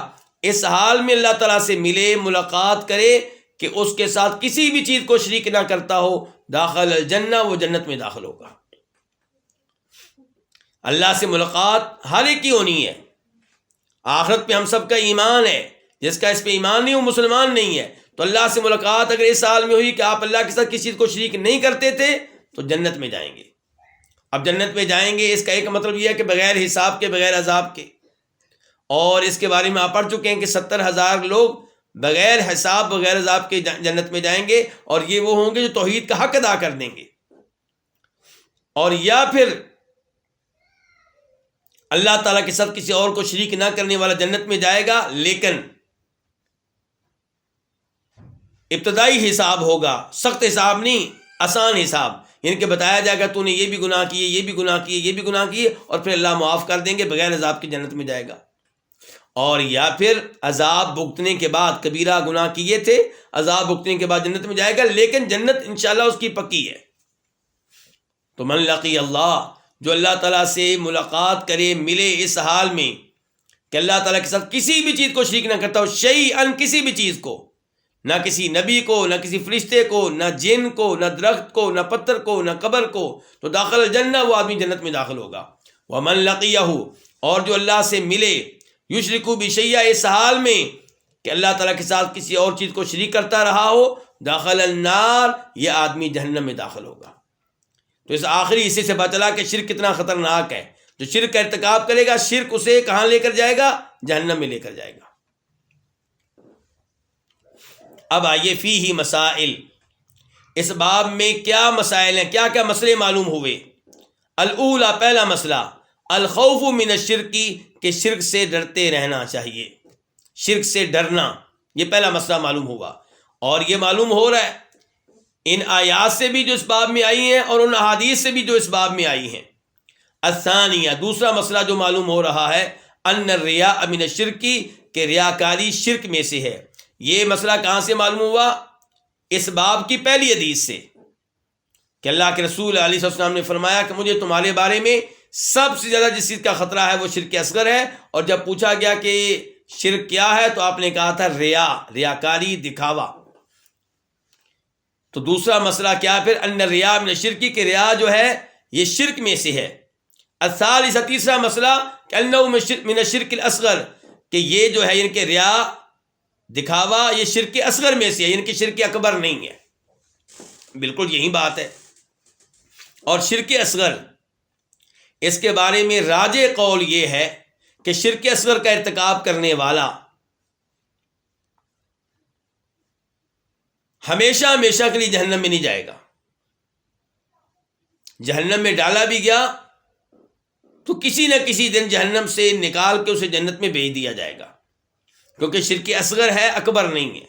اس حال میں اللہ تعالیٰ سے ملے، ملاقات کرے کہ اس کے ساتھ کسی بھی چیز کو شریک نہ کرتا ہو، داخل الجنہ، وہ جنت میں داخل ہوگا۔ اللہ سے ملاقات ہر ایک کی ہونی ہے، آخرت پہ ہم سب کا ایمان ہے، جس کا اس پہ ایمان نہیں وہ مسلمان نہیں ہے۔ تو اللہ سے ملاقات اگر اس حال میں ہوئی کہ آپ اللہ کے ساتھ کسی چیز کو شریک نہیں کرتے تھے تو جنت میں جائیں گے۔ اب جنت میں جائیں گے اس کا ایک مطلب یہ ہے کہ بغیر حساب کے، بغیر عذاب کے، اور اس کے بارے میں آپ پڑھ چکے ہیں کہ 70,000 لوگ بغیر حساب بغیر عذاب کے جنت میں جائیں گے، اور یہ وہ ہوں گے جو توحید کا حق ادا کر دیں گے۔ اور یا پھر اللہ تعالیٰ کے ساتھ کسی اور کو شریک نہ کرنے والا جنت میں جائے گا، لیکن ابتدائی حساب ہوگا، سخت حساب نہیں، آسان حساب، یعنی کہ بتایا جائے گا تو نے یہ بھی گناہ کیے، یہ بھی گناہ کیے، یہ بھی گناہ کیے، اور پھر اللہ معاف کر دیں گے، بغیر عذاب کی جنت میں جائے گا۔ اور یا پھر عذاب بھگتنے کے بعد، کبیرہ گناہ کیے تھے، عذاب بھگتنے کے بعد جنت میں جائے گا، لیکن جنت انشاءاللہ اس کی پکی ہے۔ تو من لقی اللہ، جو اللہ تعالیٰ سے ملاقات کرے، ملے اس حال میں کہ اللہ تعالیٰ کے ساتھ کسی بھی چیز کو شریک نہ کرتا ہو، شیئن، کسی بھی چیز کو، نہ کسی نبی کو، نہ کسی فرشتے کو، نہ جن کو، نہ درخت کو، نہ پتھر کو، نہ قبر کو، تو داخل الجنہ، وہ آدمی جنت میں داخل ہوگا۔ ومن لقیہ، اور جو اللہ سے ملے، یشرک بشیء، اس حال میں کہ اللہ تعالیٰ کے ساتھ کسی اور چیز کو شریک کرتا رہا ہو، داخل النار، یہ آدمی جہنم میں داخل ہوگا۔ تو اس آخری حصے سے پتہ چلا کہ شرک کتنا خطرناک ہے۔ جو شرک کا ارتکاب کرے گا، شرک اسے کہاں لے کر جائے گا؟ جہنم میں لے کر جائے گا۔ اب آئیے فیہ مسائل، اس باب میں کیا مسائل ہیں، کیا کیا مسئلے معلوم ہوئے۔ الاولی، پہلا مسئلہ، الخوف من الشرک، کہ شرک سے ڈرتے رہنا چاہیے، شرک سے ڈرنا، یہ پہلا مسئلہ معلوم ہوا۔ اور یہ معلوم ہو رہا ہے ان آیات سے بھی جو اس باب میں آئی ہیں، اور ان احادیث سے بھی جو اس باب میں آئی ہیں۔ الثانیہ، دوسرا مسئلہ جو معلوم ہو رہا ہے، ان الریاء من الشرک، کہ ریاکاری شرک میں سے ہے۔ یہ مسئلہ کہاں سے معلوم ہوا؟ اس باب کی پہلی حدیث سے، کہ اللہ کے رسول علیہ السلام نے فرمایا کہ مجھے تمہارے بارے میں سب سے زیادہ جس چیز کا خطرہ ہے وہ شرک اصغر ہے۔ اور جب پوچھا گیا کہ شرک کیا ہے تو آپ نے کہا تھا ریاکاری، دکھاوا۔ تو دوسرا مسئلہ کیا پھر؟ ان الریاء من الشرک، کہ ریا جو ہے یہ شرک میں سے ہے۔ الثالث، تیسرا مسئلہ، کہ انہ من الشرک الاصغر، کہ یہ جو ہے، یعنی کہ ریا، دکھاوا، یہ شرک اصغر میں سے ہے، یعنی کہ شرک اکبر نہیں ہے۔ بالکل یہی بات ہے۔ اور شرک اصغر، اس کے بارے میں راجح قول یہ ہے کہ شرک اصغر کا ارتکاب کرنے والا ہمیشہ ہمیشہ کے لیے جہنم میں نہیں جائے گا۔ جہنم میں ڈالا بھی گیا تو کسی نہ کسی دن جہنم سے نکال کے اسے جنت میں بھیج دیا جائے گا، کیونکہ شرک اصغر ہے، اکبر نہیں ہے۔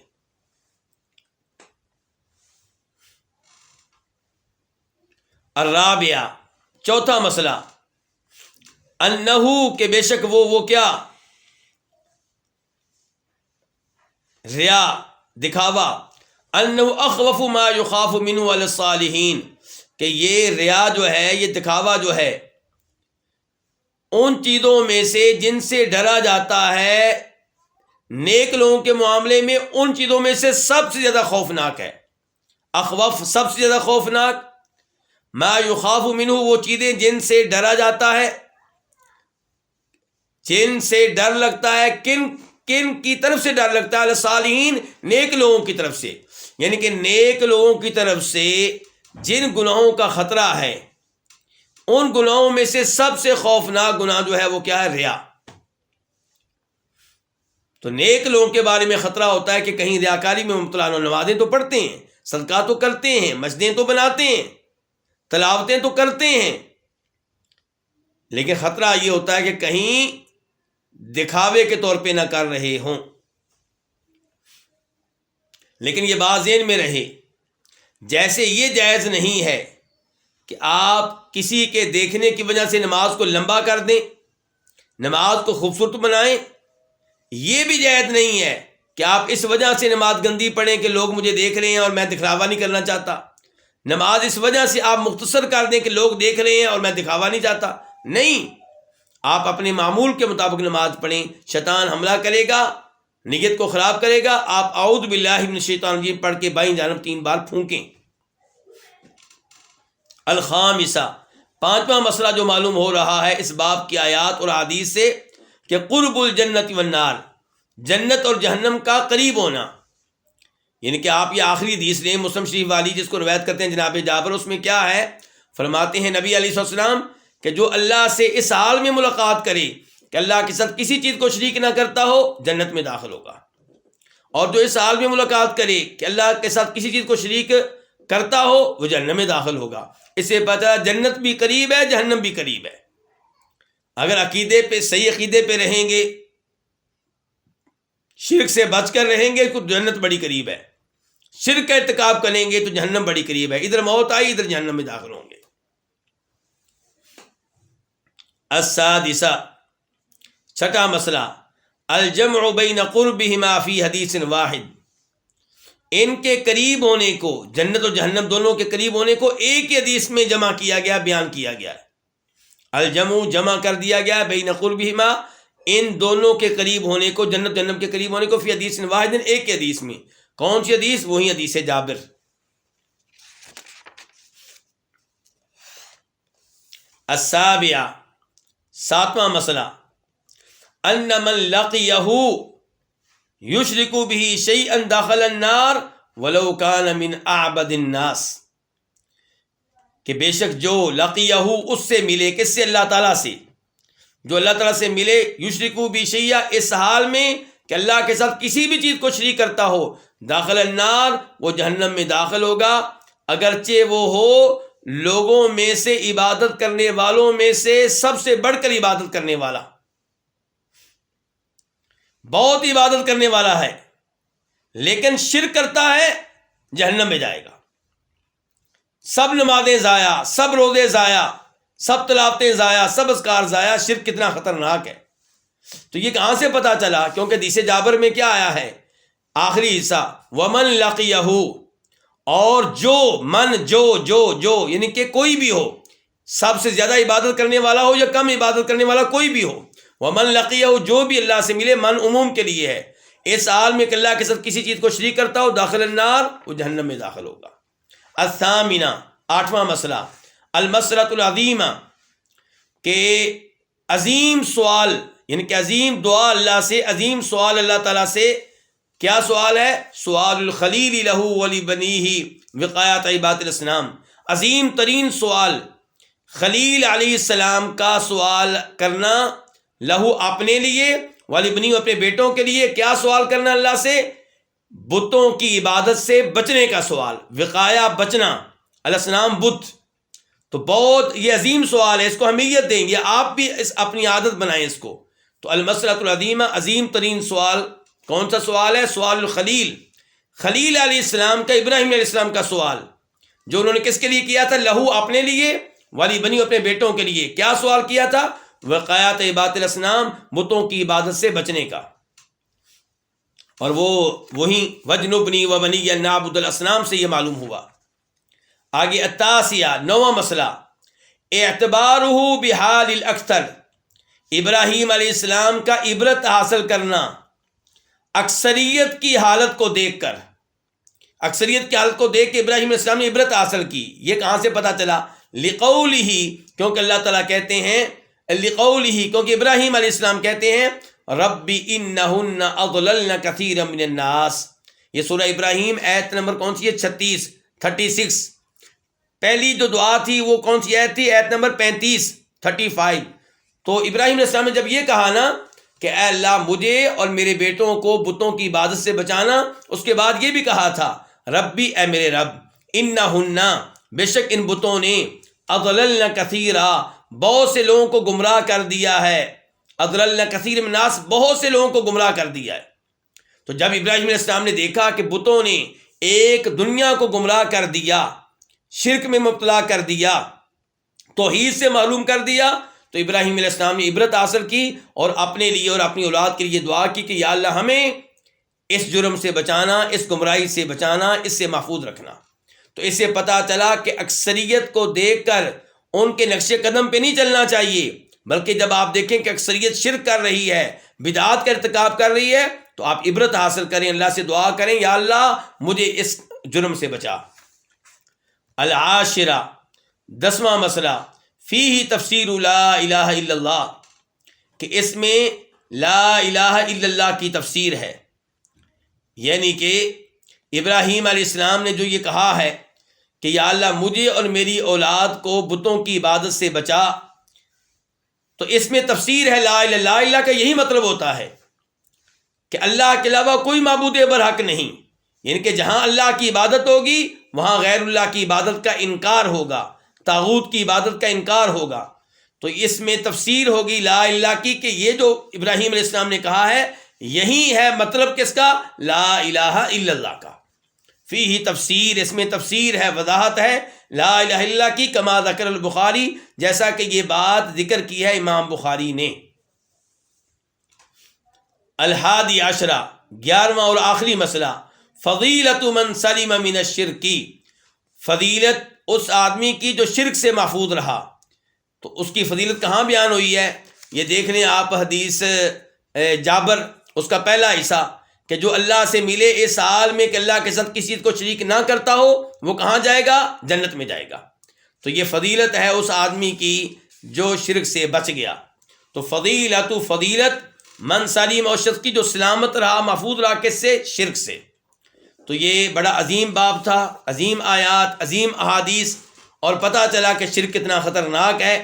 الرابعہ، چوتھا مسئلہ، انہو، کہ بے شک وہ کیا؟ ریا، دکھاوا، انہو اخوف ما یخاف منہ علی الصالحین، کہ یہ ریا جو ہے، یہ دکھاوا جو ہے، ان چیزوں میں سے جن سے ڈرا جاتا ہے نیک لوگوں کے معاملے میں، ان چیزوں میں سے سب سے زیادہ خوفناک ہے. اخوف سب سے زیادہ خوفناک، ما یخاف منہ وہ چیزیں جن سے ڈرا جاتا ہے، جن سے ڈر لگتا ہے. کن کی طرف سے ڈر لگتا ہے؟ الصالحین، نیک لوگوں کی طرف سے. یعنی کہ نیک لوگوں کی طرف سے جن گناہوں کا خطرہ ہے، ان گناہوں میں سے سب سے خوفناک گناہ جو ہے وہ کیا ہے؟ ریا. تو نیک لوگوں کے بارے میں خطرہ ہوتا ہے کہ کہیں ریاکاری میں مبتلا نہ. نمازیں تو پڑھتے ہیں، صدقات تو کرتے ہیں، مسجدیں تو بناتے ہیں، تلاوتیں تو کرتے ہیں، لیکن خطرہ یہ ہوتا ہے کہ کہیں دکھاوے کے طور پہ نہ کر رہے ہوں. لیکن یہ بات ذہن میں رہے، جیسے یہ جائز نہیں ہے کہ آپ کسی کے دیکھنے کی وجہ سے نماز کو لمبا کر دیں، نماز کو خوبصورت بنائیں، یہ بھی جائز نہیں ہے کہ آپ اس وجہ سے نماز گندی پڑھیں کہ لوگ مجھے دیکھ رہے ہیں اور میں دکھاوا نہیں کرنا چاہتا. نماز اس وجہ سے آپ مختصر کر دیں کہ لوگ دیکھ رہے ہیں اور میں دکھاوا نہیں چاہتا. نہیں، آپ اپنے معمول کے مطابق نماز پڑھیں. شیطان حملہ کرے گا، نیت کو خراب کرے گا. آپ اعوذ باللہ من الشیطان الرجیم پڑھ کے بائیں جانب 3 بار پھونکیں. الخامسہ، 5واں مسئلہ جو معلوم ہو رہا ہے اس باب کی آیات اور احادیث سے، کہ قرب الجنت والنار، جنت اور جہنم کا قریب ہونا. یعنی کہ آپ یہ آخری حدیث لیں مسلم شریف والی جس کو روایت کرتے ہیں جناب جابر، اس میں کیا ہے؟ فرماتے ہیں نبی علیہ السلام کہ جو اللہ سے اس حال میں ملاقات کرے کہ اللہ کے ساتھ کسی چیز کو شریک نہ کرتا ہو، جنت میں داخل ہوگا. اور جو اس حال میں ملاقات کرے کہ اللہ کے ساتھ کسی چیز کو شریک کرتا ہو، وہ جہنم میں داخل ہوگا. اس سے پتہ جنت بھی قریب ہے، جہنم بھی قریب ہے. اگر عقیدے پہ، صحیح عقیدے پہ رہیں گے، شرک سے بچ کر رہیں گے تو جنت بڑی قریب ہے. شرک کا ارتکاب کریں گے تو جہنم بڑی قریب ہے. ادھر موت آئی، ادھر جہنم میں داخل ہوں گے. السادسہ، 6واں مسئلہ، الجمع بین قربہما فی حدیث واحد، ان کے قریب ہونے کو، جنت اور جہنم دونوں کے قریب ہونے کو ایک ہی حدیث میں جمع کیا گیا، بیان کیا گیا ہے. الجمع جمع کر دیا گیا، بین قربہما ان دونوں کے قریب ہونے کو، جنت جہنم کے قریب ہونے کو، فی حدیث واحد ایک ہی حدیث میں. کون سی حدیث؟ وہی حدیث جابر. السابعہ، 7واں مسئلہ، ان من لقیہ یشرک بہ شیئا دخل النار ولو کان من اعبد الناس، کہ بے شک جو لقیہ اس سے ملے، کس سے؟ اللہ تعالیٰ سے. جو اللہ تعالیٰ سے ملے، یشرک بہ شیئا اس حال میں کہ اللہ کے ساتھ کسی بھی چیز کو شریک کرتا ہو، داخل النار وہ جہنم میں داخل ہوگا، اگرچہ وہ ہو لوگوں میں سے، عبادت کرنے والوں میں سے سب سے بڑھ کر عبادت کرنے والا، بہت عبادت کرنے والا ہے، لیکن شرک کرتا ہے، جہنم میں جائے گا. سب نمازیں ضائع، سب روزے ضائع، سب تلاوتیں ضائع، سب اذکار ضائع. شرک کتنا خطرناک ہے. تو یہ کہاں سے پتا چلا؟ کیونکہ حدیث جابر میں کیا آیا ہے؟ آخری حصہ، ومن لقیہ، اور جو یعنی کہ کوئی بھی ہو، سب سے زیادہ عبادت کرنے والا ہو یا کم عبادت کرنے والا، کوئی بھی ہو، ومن لقیہ جو بھی اللہ سے ملے، من عموم کے لیے ہے، اس حال میں کہ اللہ کے ساتھ کسی چیز کو شریک کرتا ہو، داخل النار وہ جہنم میں داخل ہوگا. الثامنہ، 8واں مسئلہ، المسئلۃ العظیمہ، کہ عظیم سوال، یعنی کہ عظیم دعا اللہ سے، عظیم سوال اللہ تعالیٰ سے. کیا سوال ہے؟ سوال الخلیل لہ ولبنیہ وقایۃ عبادۃ الاصنام. عظیم ترین سوال خلیل علیہ السلام کا سوال کرنا، لہو اپنے لیے، ولبنی اپنے بیٹوں کے لیے. کیا سوال کرنا اللہ سے؟ بتوں کی عبادت سے بچنے کا سوال. وقایا بچنا، الاصنام بت. تو بہت یہ عظیم سوال ہے، اس کو اہمیت دیں گے، آپ بھی اپنی عادت بنائیں اس کو. تو المسئلۃ العظیمہ، عظیم ترین سوال. کون سا سوال ہے؟ سوال الخلیل، خلیل علیہ السلام کا، ابراہیم علیہ السلام کا سوال، جو انہوں نے کس کے لیے کیا تھا؟ لہو اپنے لیے، والی بنی اپنے بیٹوں کے لیے. کیا سوال کیا تھا؟ وقایات عبادت الاصنام، بتوں کی عبادت سے بچنے کا. اور وہی وجنبنی وبنی ان نعبد الاصنام سے یہ معلوم ہوا. آگے التاسیہ، 9واں مسئلہ، اعتبارہ بحال الاکثر، ابراہیم علیہ السلام کا عبرت حاصل کرنا اکثریت کی حالت کو دیکھ کر، اکثریت کی حالت کو دیکھ کے ابراہیم علیہ السلام نے عبرت حاصل کی. یہ کہاں سے پتہ چلا؟ لقولہ، کیونکہ اللہ تعالیٰ کہتے ہیں لقولہ، کیونکہ ابراہیم علیہ السلام کہتے ہیں ربی انہن اضللن کثیرا من الناس. یہ سورہ ابراہیم آیت نمبر کون سی ہے؟ 36. پہلی جو دعا تھی وہ کون سی آیت تھی؟ آیت نمبر 35. تو ابراہیم علیہ السلام نے جب یہ کہا نا کہ اے اللہ مجھے اور میرے بیٹوں کو بتوں کی عبادت سے بچانا، اس کے بعد یہ بھی کہا تھا ربی، اے میرے رب، انہن، بے شک ان بتوں نے، اضللن کثیرا، بہت سے لوگوں کو گمراہ کر دیا ہے. اضللن کثیر من الناس، بہت سے لوگوں کو گمراہ کر دیا ہے. تو جب ابراہیم علیہ السلام نے دیکھا کہ بتوں نے ایک دنیا کو گمراہ کر دیا، شرک میں مبتلا کر دیا، توحید سے معلوم کر دیا، تو ابراہیم علیہ السلام نے عبرت حاصل کی اور اپنے لیے اور اپنی اولاد کے لیے دعا کی کہ یا اللہ ہمیں اس جرم سے بچانا، اس گمراہی سے بچانا، اس سے محفوظ رکھنا. تو اس سے پتہ چلا کہ اکثریت کو دیکھ کر ان کے نقش قدم پہ نہیں چلنا چاہیے، بلکہ جب آپ دیکھیں کہ اکثریت شرک کر رہی ہے، بدعات کا ارتکاب کر رہی ہے، تو آپ عبرت حاصل کریں، اللہ سے دعا کریں یا اللہ مجھے اس جرم سے بچا. العاشرہ، 10واں مسئلہ، فیہ تفسیر لا الہ الا اللہ، کہ اس میں لا الہ الا اللہ کی تفسیر ہے. یعنی کہ ابراہیم علیہ السلام نے جو یہ کہا ہے کہ یا اللہ مجھے اور میری اولاد کو بتوں کی عبادت سے بچا، تو اس میں تفسیر ہے لا الہ الا اللہ. اللہ کا یہی مطلب ہوتا ہے کہ اللہ کے علاوہ کوئی معبود برحق نہیں، یعنی کہ جہاں اللہ کی عبادت ہوگی وہاں غیر اللہ کی عبادت کا انکار ہوگا، طاغوت کی عبادت کا انکار ہوگا. تو اس میں تفسیر ہوگی لا الہ الا اللہ کی کہ یہ جو ابراہیم علیہ السلام نے کہا ہے یہی ہے مطلب کس کا؟ لا الہ الا اللہ کا. فیہ تفسیر، اس میں تفسیر ہے، وضاحت ہے لا الہ الا اللہ کی، کما ذکر البخاری، جیسا کہ یہ بات ذکر کی ہے امام بخاری نے. الحادی عشرہ، 11واں اور آخری مسئلہ، فضیلت من سلم من الشرک، فضیلت اس آدمی کی جو شرک سے محفوظ رہا. تو اس کی فضیلت کہاں بیان ہوئی ہے؟ یہ دیکھ لیں آپ حدیث جابر، اس کا پہلا حصہ کہ جو اللہ سے ملے اس حال میں کہ اللہ کے ساتھ کسی چیز کو شریک نہ کرتا ہو، وہ کہاں جائے گا؟ جنت میں جائے گا. تو یہ فضیلت ہے اس آدمی کی جو شرک سے بچ گیا. تو فضیلت من سلیم، اور شخص کی جو سلامت رہا، محفوظ رہا کس سے؟ شرک سے. تو یہ بڑا عظیم باب تھا، عظیم آیات، عظیم احادیث، اور پتہ چلا کہ شرک کتنا خطرناک ہے.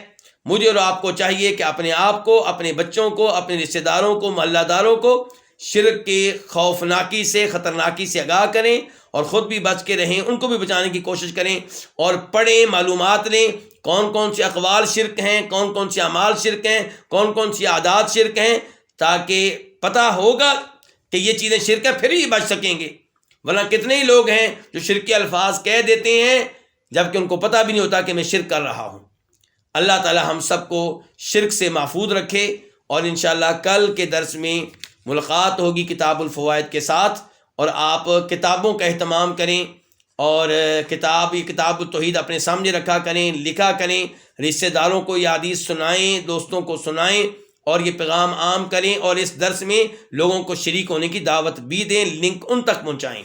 مجھے اور آپ کو چاہیے کہ اپنے آپ کو، اپنے بچوں کو، اپنے رشتہ داروں کو، محلہ داروں کو شرک کی خوفناکی سے، خطرناکی سے آگاہ کریں، اور خود بھی بچ کے رہیں، ان کو بھی بچانے کی کوشش کریں، اور پڑھیں، معلومات لیں کون کون سے اقوال شرک ہیں، کون کون سے اعمال شرک ہیں، کون کون سی عادات شرک ہیں، تاکہ پتہ ہوگا کہ یہ چیزیں شرک ہے، پھر ہی بچ سکیں گے. ورنہ کتنے ہی لوگ ہیں جو شرکی الفاظ کہہ دیتے ہیں جبکہ ان کو پتہ بھی نہیں ہوتا کہ میں شرک کر رہا ہوں. اللہ تعالی ہم سب کو شرک سے محفوظ رکھے. اور انشاءاللہ کل کے درس میں ملاقات ہوگی کتاب الفوائد کے ساتھ، اور آپ کتابوں کا اہتمام کریں، اور کتاب التوحید اپنے سامنے رکھا کریں، لکھا کریں، رشتہ داروں کو یہ حدیث سنائیں، دوستوں کو سنائیں، اور یہ پیغام عام کریں، اور اس درس میں لوگوں کو شریک ہونے کی دعوت بھی دیں، لنک ان تک پہنچائیں.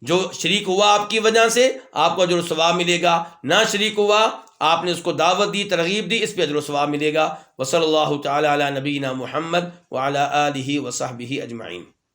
جو شریک ہوا آپ کی وجہ سے آپ کو اجر و ثواب ملے گا، نہ شریک ہوا آپ نے اس کو دعوت دی، ترغیب دی، اس پہ اجر و ثواب ملے گا. وصلی اللہ تعالی علی نبینا محمد وعلی آلہ وصحبہ اجمعین.